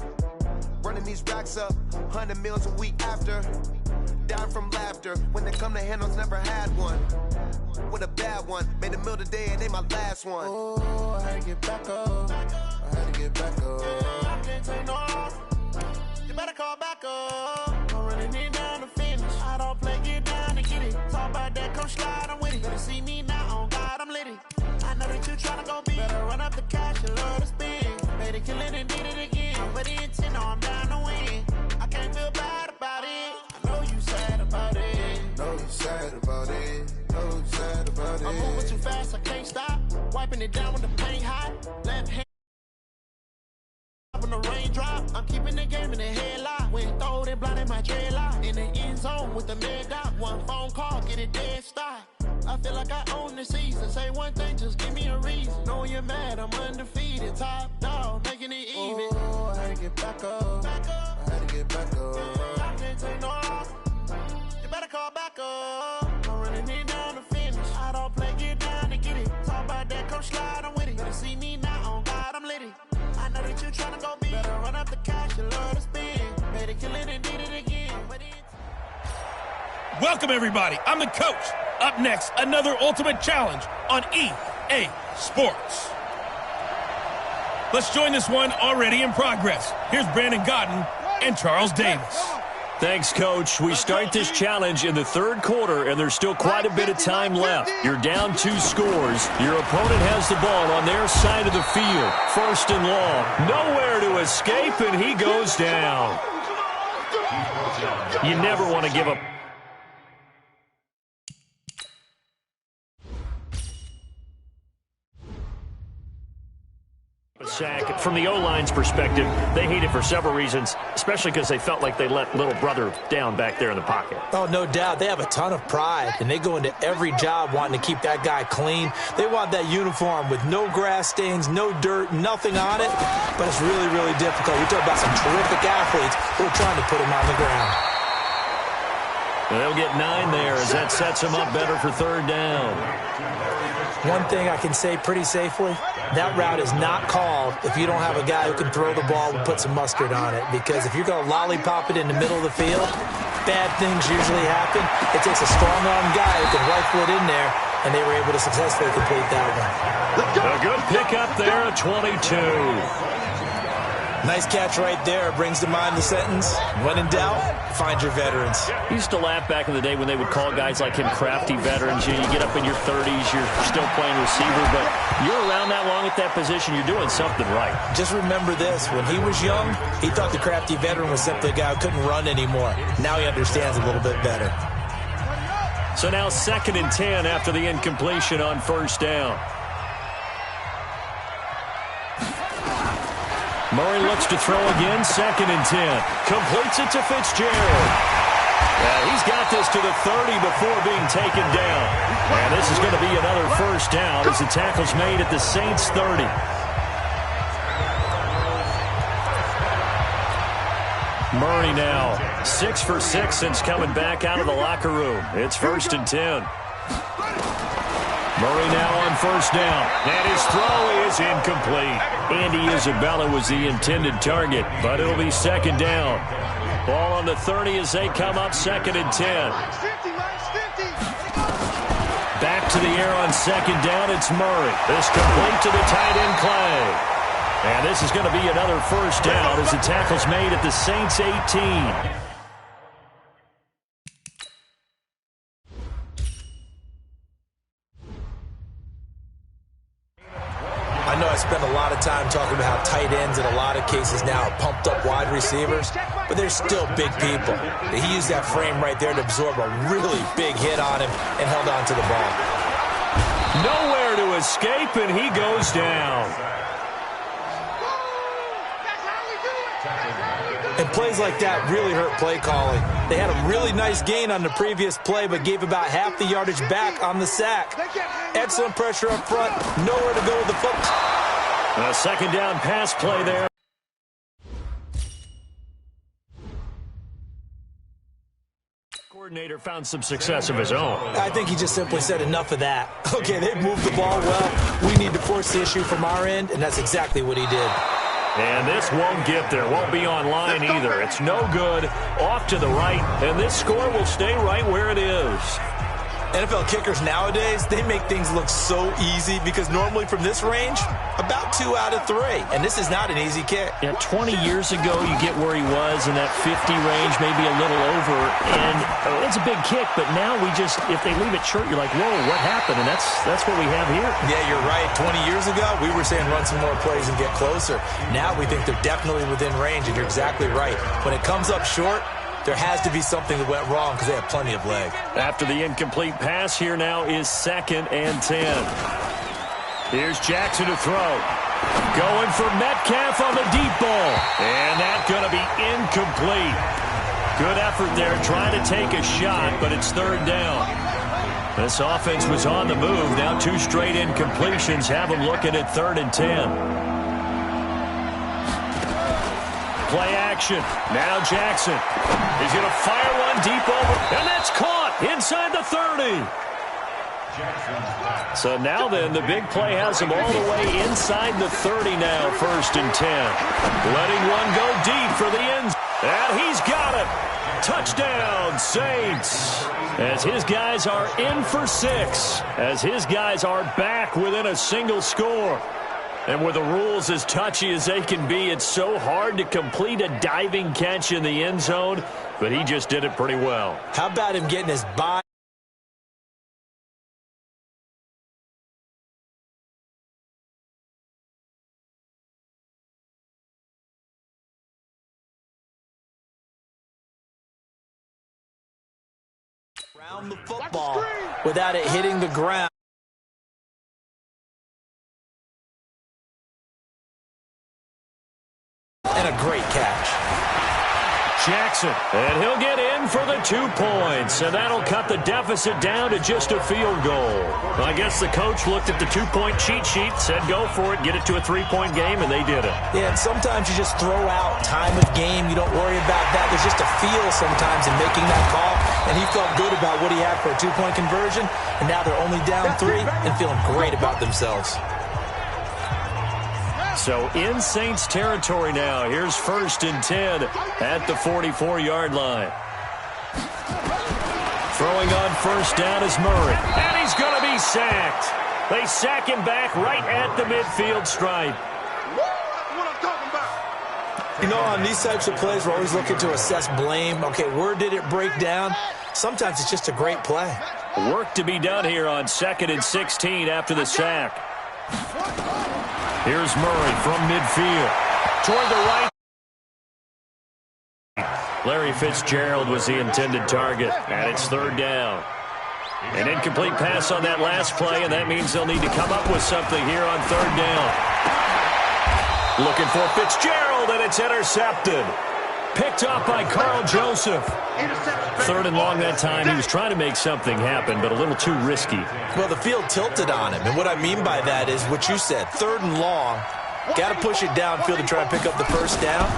Running these racks up. 100 meals a week after. Down from laughter. When it come to handles, never had one. With a bad one. Made a meal today and they my last one. Oh, I had to get back up. I had to get back up. I can't take no off. You better call back up. I'm running it down to finish. I don't play, get down to get it. Talk about that, come slide, I'm with it. Better see me now, on God, I'm litty. I know that you tryna go big. Better run up the cash, you love to spin. Made it, kill it, and did it again. But the intent, no, I'm down to win. I can't feel bad about it. I know you sad about it. Know you sad about it. Know you sad about it. I'm moving too fast, I can't stop. Wiping it down with the paint hot. Left hand. The raindrop, I'm keeping the game in the headlock. When throwed and blinded my dreadlock. In the end zone with the mid dot. One phone call, get it dead stop. I feel like I own the season. Say one thing, just give me a reason. Knowing you're mad, I'm undefeated. Top dog, making it even. Oh, I had to get back up. I had to get back up. I can't take no off. You better call back up. I'm running it down to finish. I don't play, get down to get it. Talk about that, come slide, I'm with it. Better see me now, on God, I'm litty. I know that you tryna go big. Better run up the cash, you love to spin. Made it, kill it, and did it again. Welcome, everybody. I'm the coach. Up next, another ultimate challenge on EA Sports. Let's join this one already in progress. Here's Brandon Godden and Charles Davis. Thanks, Coach. We start this challenge in the third quarter, and there's still quite a bit of time left. You're down 2 scores. Your opponent has the ball on their side of the field. First and long. Nowhere to escape, and he goes down. You never want to give up. Sack. From the O-line's perspective, they hate it for several reasons, especially because they felt like they let little brother down back there in the pocket. Oh, no doubt. They have a ton of pride, and they go into every job wanting to keep that guy clean. They want that uniform with no grass stains, no dirt, nothing on it, but it's really, really difficult. We talk about some terrific athletes who are trying to put him on the ground. And they'll get 9 there as that sets them up better for third down. One thing I can say pretty safely, that route is not called if you don't have a guy who can throw the ball and put some mustard on it. Because if you're going to lollipop it in the middle of the field, bad things usually happen. It takes a strong-arm guy who can rifle it in there, and they were able to successfully complete that one. A good pickup there at 22. Nice catch right there. Brings to mind the sentence, when in doubt, find your veterans. I used to laugh back in the day when they would call guys like him crafty veterans. You get up in your 30s, you're still playing receiver, but you're around that long at that position, you're doing something right. Just remember this. When he was young, he thought the crafty veteran was simply a guy who couldn't run anymore. Now he understands a little bit better. So now 2nd and 10 after the incompletion on first down. Murray looks to throw again, 2nd and 10. Completes it to Fitzgerald. He's got this to the 30 before being taken down. And this is going to be another first down as the tackle's made at the Saints 30. Murray now 6 for 6 since coming back out of the locker room. It's 1st and 10. Murray now on first down, and his throw is incomplete. Andy Isabella was the intended target, but it'll be 2nd down. Ball on the 30 as they come up, 2nd and 10. Back to the air on 2nd down, it's Murray. This complete to the tight end Clay. And this is going to be another first down as the tackle's made at the Saints 18. I know I spend a lot of time talking about how tight ends in a lot of cases now are pumped up wide receivers, but they're still big people. He used that frame right there to absorb a really big hit on him and held on to the ball. Nowhere to escape, and he goes down. And plays like that really hurt play calling. They had a really nice gain on the previous play, but gave about half the yardage back on the sack. Excellent pressure up front. Nowhere to go with the football. A 2nd down pass play there. Coordinator found some success of his own. I think he just simply said enough of that. Okay, they've moved the ball well. We need to force the issue from our end, and that's exactly what he did. And this won't get there. Won't be online either. It's no good. Off to the right. And this score will stay right where it is. NFL kickers nowadays, they make things look so easy because normally from this range, about 2 out of 3. And this is not an easy kick. Yeah, 20 years ago, you get where he was in that 50 range, maybe a little over. And it's a big kick, but now if they leave it short, you're like, whoa, what happened? And that's what we have here. Yeah, you're right. 20 years ago, we were saying run some more plays and get closer. Now we think they're definitely within range, and you're exactly right. When it comes up short, there has to be something that went wrong because they have plenty of leg. After the incomplete pass, here now is 2nd and 10. Here's Jackson to throw. Going for Metcalf on the deep ball. And that's going to be incomplete. Good effort there trying to take a shot, but it's 3rd down. This offense was on the move. Now 2 straight incompletions have them looking at 3rd and 10. Play action. Now Jackson. He's going to fire one deep over. And that's caught inside the 30. So now then, the big play has him all the way inside the 30 now, 1st and 10. Letting one go deep for the end. And he's got it. Touchdown, Saints. As his guys are in for 6. As his guys are back within a single score. And with the rules as touchy as they can be, it's so hard to complete a diving catch in the end zone, but he just did it pretty well. How about him getting his body? Around the football without it hitting the ground. And a great catch. Jackson, and he'll get in for the 2 points, and that'll cut the deficit down to just a field goal. I guess the coach looked at the 2-point cheat sheet, said go for it, get it to a 3-point game, and they did it. Yeah, and sometimes you just throw out time of game. You don't worry about that. There's just a feel sometimes in making that call, and he felt good about what he had for a 2-point conversion, and now they're only down 3 and feeling great about themselves. So in Saints territory now. Here's 1st and 10 at the 44-yard line. Throwing on first down is Murray. And he's going to be sacked. They sack him back right at the midfield stripe. You know, on these types of plays, we're always looking to assess blame. Okay, where did it break down? Sometimes it's just a great play. Work to be done here on 2nd and 16 after the sack. Here's Murray from midfield. Toward the right. Larry Fitzgerald was the intended target, and it's 3rd down. An incomplete pass on that last play, and that means they'll need to come up with something here on 3rd down. Looking for Fitzgerald, and it's intercepted. Picked up by Carl Joseph. 3rd and long that time. He was trying to make something happen, but a little too risky. Well, the field tilted on him, and what I mean by that is what you said. 3rd and long, got to push it downfield to try and pick up the 1st down.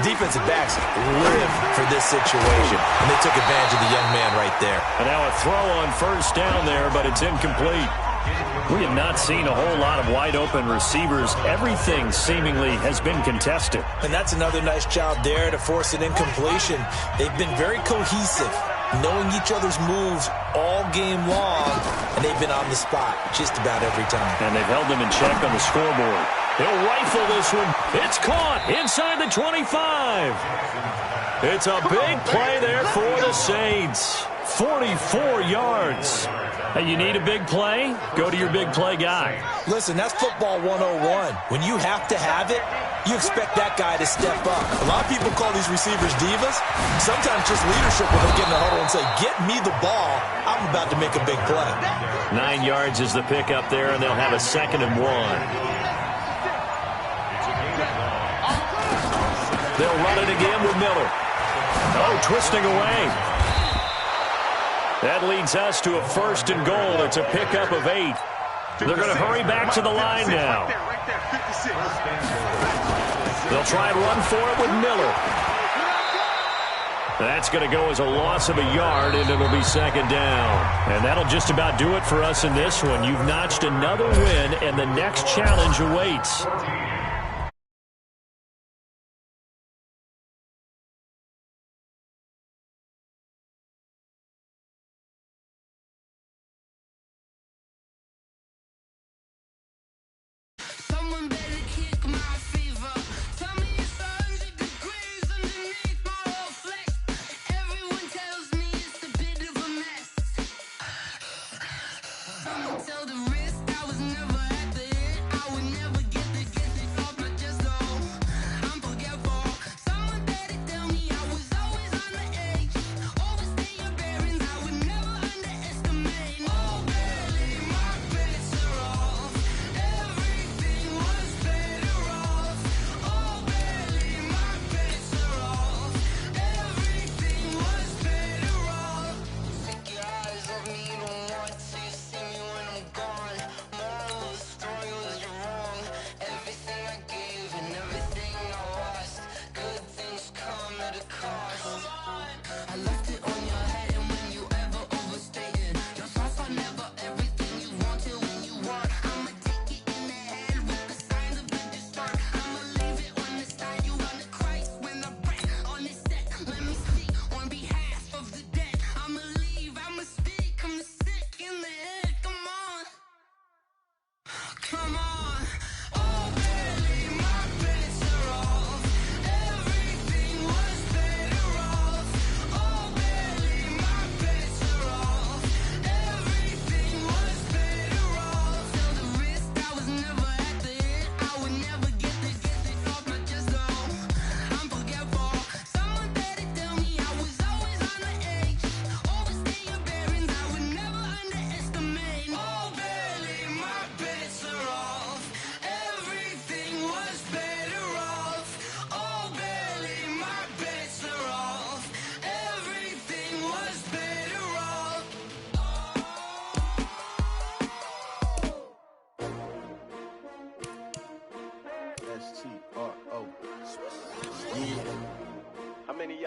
Defensive backs live for this situation, and they took advantage of the young man right there. And now a throw on 1st down there, but it's incomplete. We have not seen a whole lot of wide-open receivers. Everything seemingly has been contested. And that's another nice job there to force an incompletion. They've been very cohesive, knowing each other's moves all game long, and they've been on the spot just about every time. And they've held them in check on the scoreboard. He'll rifle this one. It's caught inside the 25. It's a big play there for the Saints. 44 yards. Hey, you need a big play? Go to your big play guy. Listen, that's football 101. When you have to have it, you expect that guy to step up. A lot of people call these receivers divas. Sometimes just leadership when they get in the huddle and say, get me the ball. I'm about to make a big play. 9 yards is the pickup there, and they'll have a 2nd and 1. They'll run it again with Miller. Oh, twisting away. That leads us to a 1st and goal. It's a pickup of 8. They're going to hurry back to the line now. They'll try and run for it with Miller. That's going to go as a loss of a yard, and it'll be 2nd down. And that'll just about do it for us in this one. You've notched another win, and the next challenge awaits.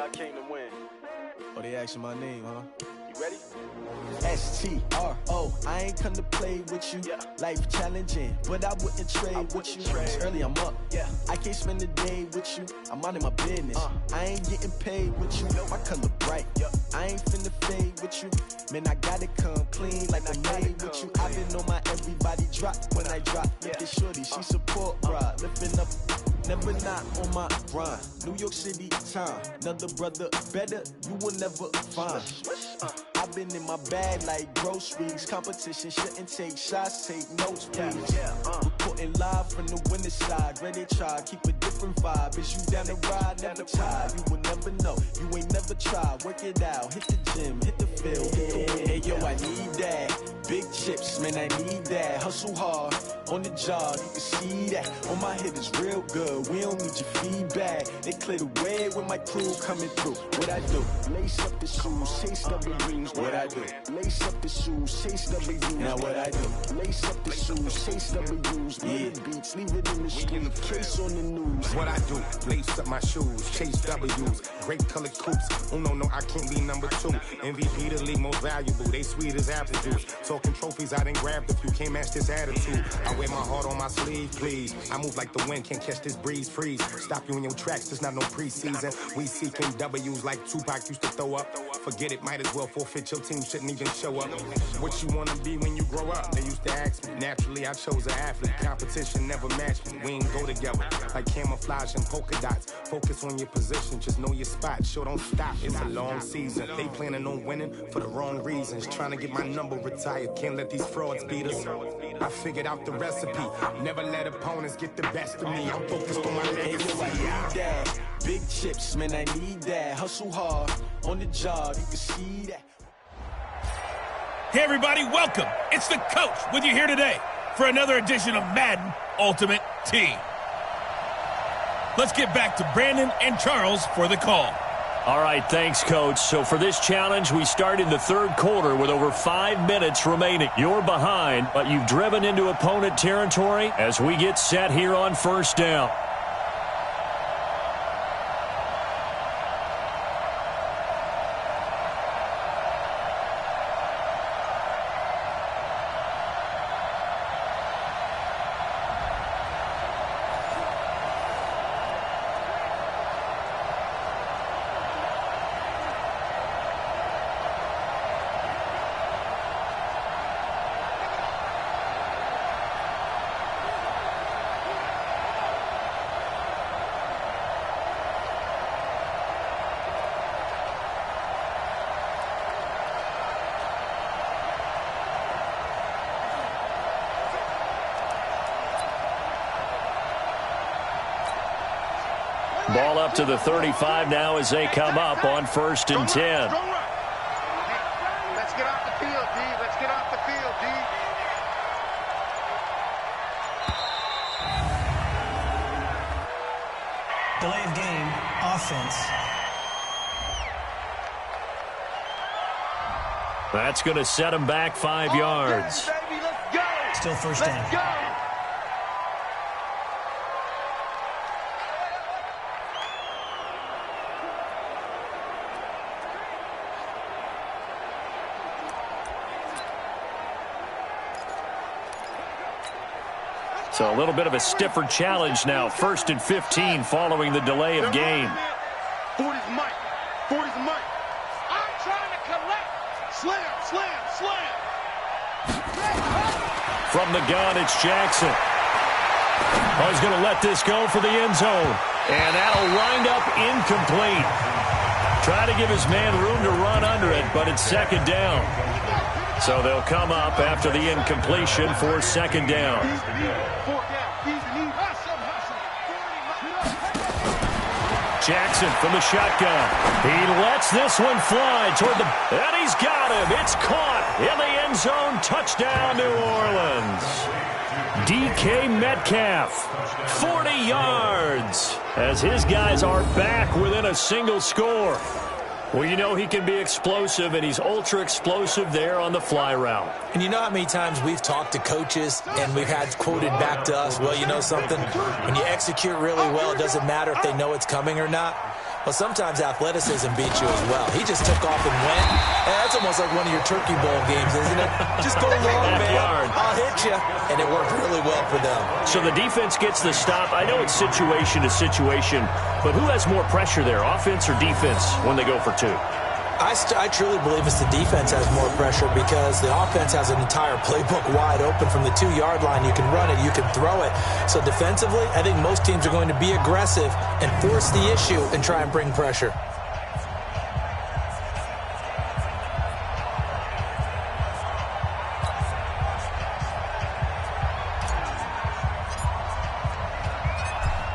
y'all came to win. Oh, they asking my name, huh? You ready? S-T-R-O, I ain't come to play with you. Yeah. Life challenging, but I wouldn't trade with you. It's early, I'm up. Yeah. I can't spend the day with you. I'm minding my business. I ain't getting paid with you. My color bright. I ain't finna fade with you. Man, I gotta come clean like I'm made with you. I've been on my everybody drop when I drop. With the shorty, she support, bruh. Lifting up, never not on my grind. New York City time. Another brother better, you will never find. I've been in my bag like groceries. Competition shouldn't take shots, take notes, please. Reporting live from the winning side. Ready to try, keep a different vibe. Is you down the ride, never try. You will never know, you ain't never tried. Work it out, hit the gym, hit the field, hit the win. Hey yo, I need that. Big chips, man, I need that. Hustle hard, on the job, you can see that. On my head is real good, we don't need your feedback. They clear the way when my crew coming through. What I do? Lace up the shoes, chase W's. What I do? Lace up the shoes, chase W's. Now what I do? Lace up the shoes, chase W's. Yeah, beats, leave it in the street, case on the news. What I do? Lace up my shoes, chase W's. Great colored coops. Oh no, I can't be number 2. MVP the league most valuable. They sweet as apple juice. Talking trophies, I done grabbed a few. Can't match this attitude. I wear my heart on my sleeve, please. I move like the wind, can't catch this breeze. Freeze. Stop you in your tracks. There's not no preseason. We seeking W's like Tupac used to throw up. Forget it, might as well forfeit. Your team shouldn't even show up. What you wanna be when you grow up? They used to ask me. Naturally, I chose an athlete. Competition never matched me. We ain't go together like camouflage and polka dots. Focus on your position, just know your spot. Sure, don't stop. It's a long season. They planning on winning for the wrong reasons. Trying to get my number retired. Can't let these frauds beat us. I figured out the recipe. Never let opponents get the best of me. I'm focused on my legacy. I need that. Big chips, man, I need that. Hustle hard, on the job, you can see that. Hey, everybody, welcome. It's the coach with you here today for another edition of Madden Ultimate Team. Let's get back to Brandon and Charles for the call. All right, thanks, Coach. So for this challenge, we start in the third quarter with over 5 minutes remaining. You're behind, but you've driven into opponent territory as we get set here on first down. Ball up to the 35 now as they come up on 1st and 10. Let's get off the field, D. Let's get off the field, D. Delay of game, offense. That's going to set him back 5 yards. Baby, let's go. Still first down. Let's go. So a little bit of a stiffer challenge now. 1st and 15 following the delay of game. 40's Mike. 40's Mike. I'm trying to collect. Slam, slam, slam. From the gun, it's Jackson. Oh, he's going to let this go for the end zone. And that'll wind up incomplete. Try to give his man room to run under it, but it's 2nd down. So they'll come up after the incompletion for 2nd down. Jackson from the shotgun. He lets this one fly toward the... And he's got him. It's caught in the end zone. Touchdown, New Orleans. DK Metcalf, 40 yards, as his guys are back within a single score. Well, you know he can be explosive, and he's ultra-explosive there on the fly route. And you know how many times we've talked to coaches and we've had quoted back to us, well, you know something? When you execute really well, it doesn't matter if they know it's coming or not. Well, sometimes athleticism beats you as well. He just took off and went. And that's almost like one of your Turkey Bowl games, isn't it? Just go long, man. I'll hit you. And it worked really well for them. So the defense gets the stop. I know it's situation to situation, but who has more pressure there, offense or defense, when they go for 2? I truly believe it's the defense has more pressure because the offense has an entire playbook wide open from the 2-yard line. You can run it, you can throw it. So defensively, I think most teams are going to be aggressive and force the issue and try and bring pressure.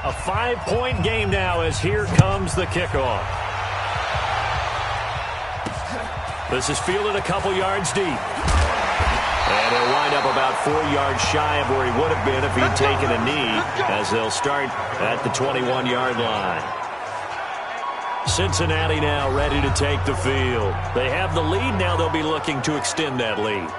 A 5-point game now as here comes the kickoff. This is fielded a couple yards deep. And he'll wind up about 4 yards shy of where he would have been if he'd taken a knee, as they'll start at the 21-yard line. Cincinnati now ready to take the field. They have the lead. Now they'll be looking to extend that lead.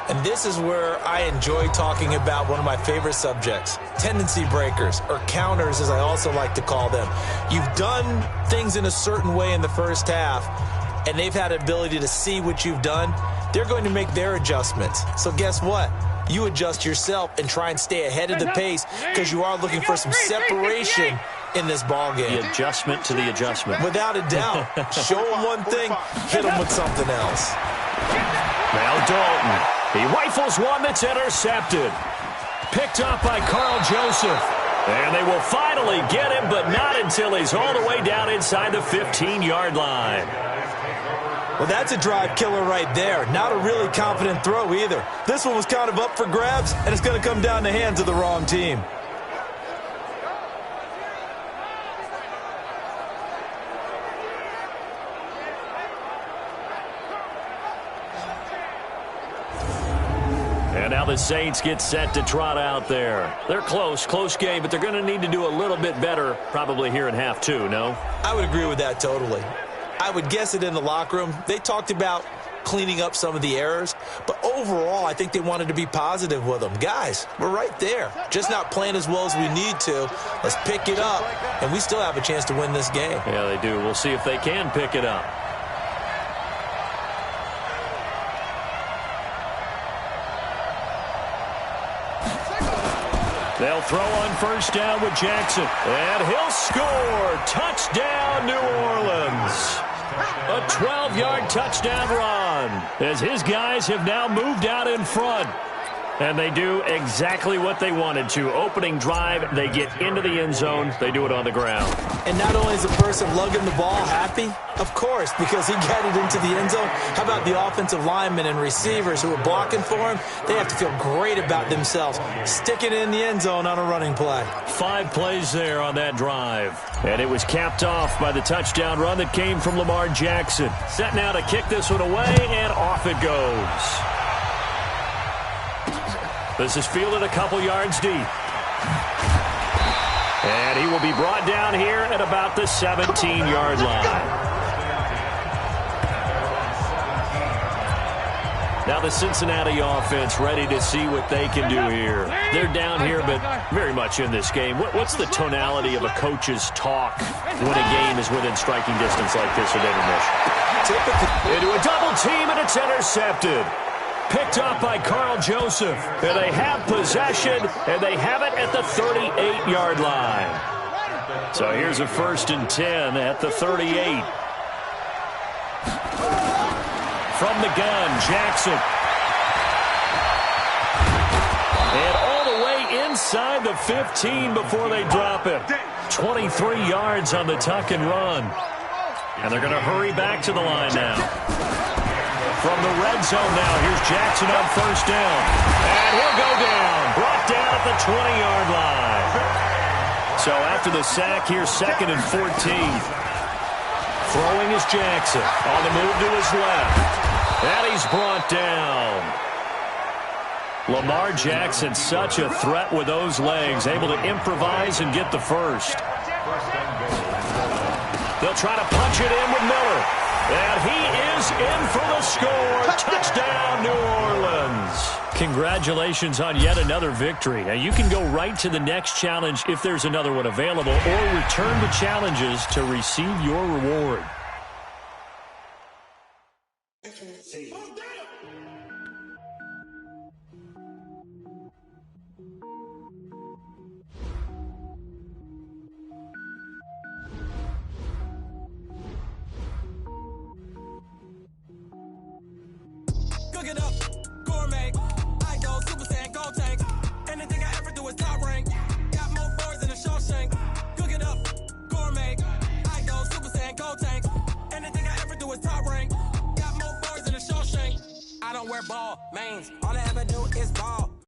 And this is where I enjoy talking about one of my favorite subjects, tendency breakers, or counters as I also like to call them. You've done things in a certain way in the first half, and they've had an ability to see what you've done. They're going to make their adjustments. So guess what? You adjust yourself and try and stay ahead of the pace because you are looking for some separation in this ball game. The adjustment to the adjustment. Without a doubt. Show them one thing, hit them with something else. Now Dalton. He rifles one that's intercepted. Picked up by Carl Joseph. And they will finally get him, but not until he's all the way down inside the 15-yard line. Well, that's a drive killer right there. Not a really confident throw either. This one was kind of up for grabs, and it's going to come down the hands of the wrong team. And now the Saints get set to trot out there. They're close game, but they're going to need to do a little bit better probably here in half two, no? I would agree with that totally. I would guess it in the locker room. They talked about cleaning up some of the errors, but overall, I think they wanted to be positive with them. Guys, we're right there. Just not playing as well as we need to. Let's pick it up, and we still have a chance to win this game. Yeah, they do. We'll see if they can pick it up. They'll throw on first down with Jackson. And he'll score. Touchdown, New Orleans. A 12-yard touchdown run as his guys have now moved out in front. And they do exactly what they wanted to. Opening drive, they get into the end zone. They do it on the ground. And not only is the person lugging the ball happy, of course, because he got it into the end zone. How about the offensive linemen and receivers who are blocking for him? They have to feel great about themselves, sticking it in the end zone on a running play. 5 plays there on that drive. And it was capped off by the touchdown run that came from Lamar Jackson. Set now to kick this one away, and off it goes. This is fielded a couple yards deep. And he will be brought down here at about the 17-yard line. Now the Cincinnati offense ready to see what they can do here. They're down here, but very much in this game. What's the tonality of a coach's talk when a game is within striking distance like this at intermission? Into a double team, and it's intercepted. Picked up by Carl Joseph. And they have possession, and they have it at the 38-yard line. So here's a 1st and 10 at the 38. From the gun, Jackson. And all the way inside the 15 before they drop it. 23 yards on the tuck and run. And they're going to hurry back to the line now. From the red zone now, here's Jackson on first down. And he'll go down. Brought down at the 20-yard line. So after the sack, here's 2nd and 14. Throwing is Jackson. On the move to his left. And he's brought down. Lamar Jackson, such a threat with those legs. Able to improvise and get the first. They'll try to punch it in with Miller. And he is in for the score. Touchdown, New Orleans. Congratulations on yet another victory. Now, you can go right to the next challenge if there's another one available, or return to challenges to receive your reward. Mains, all I ever do is ball.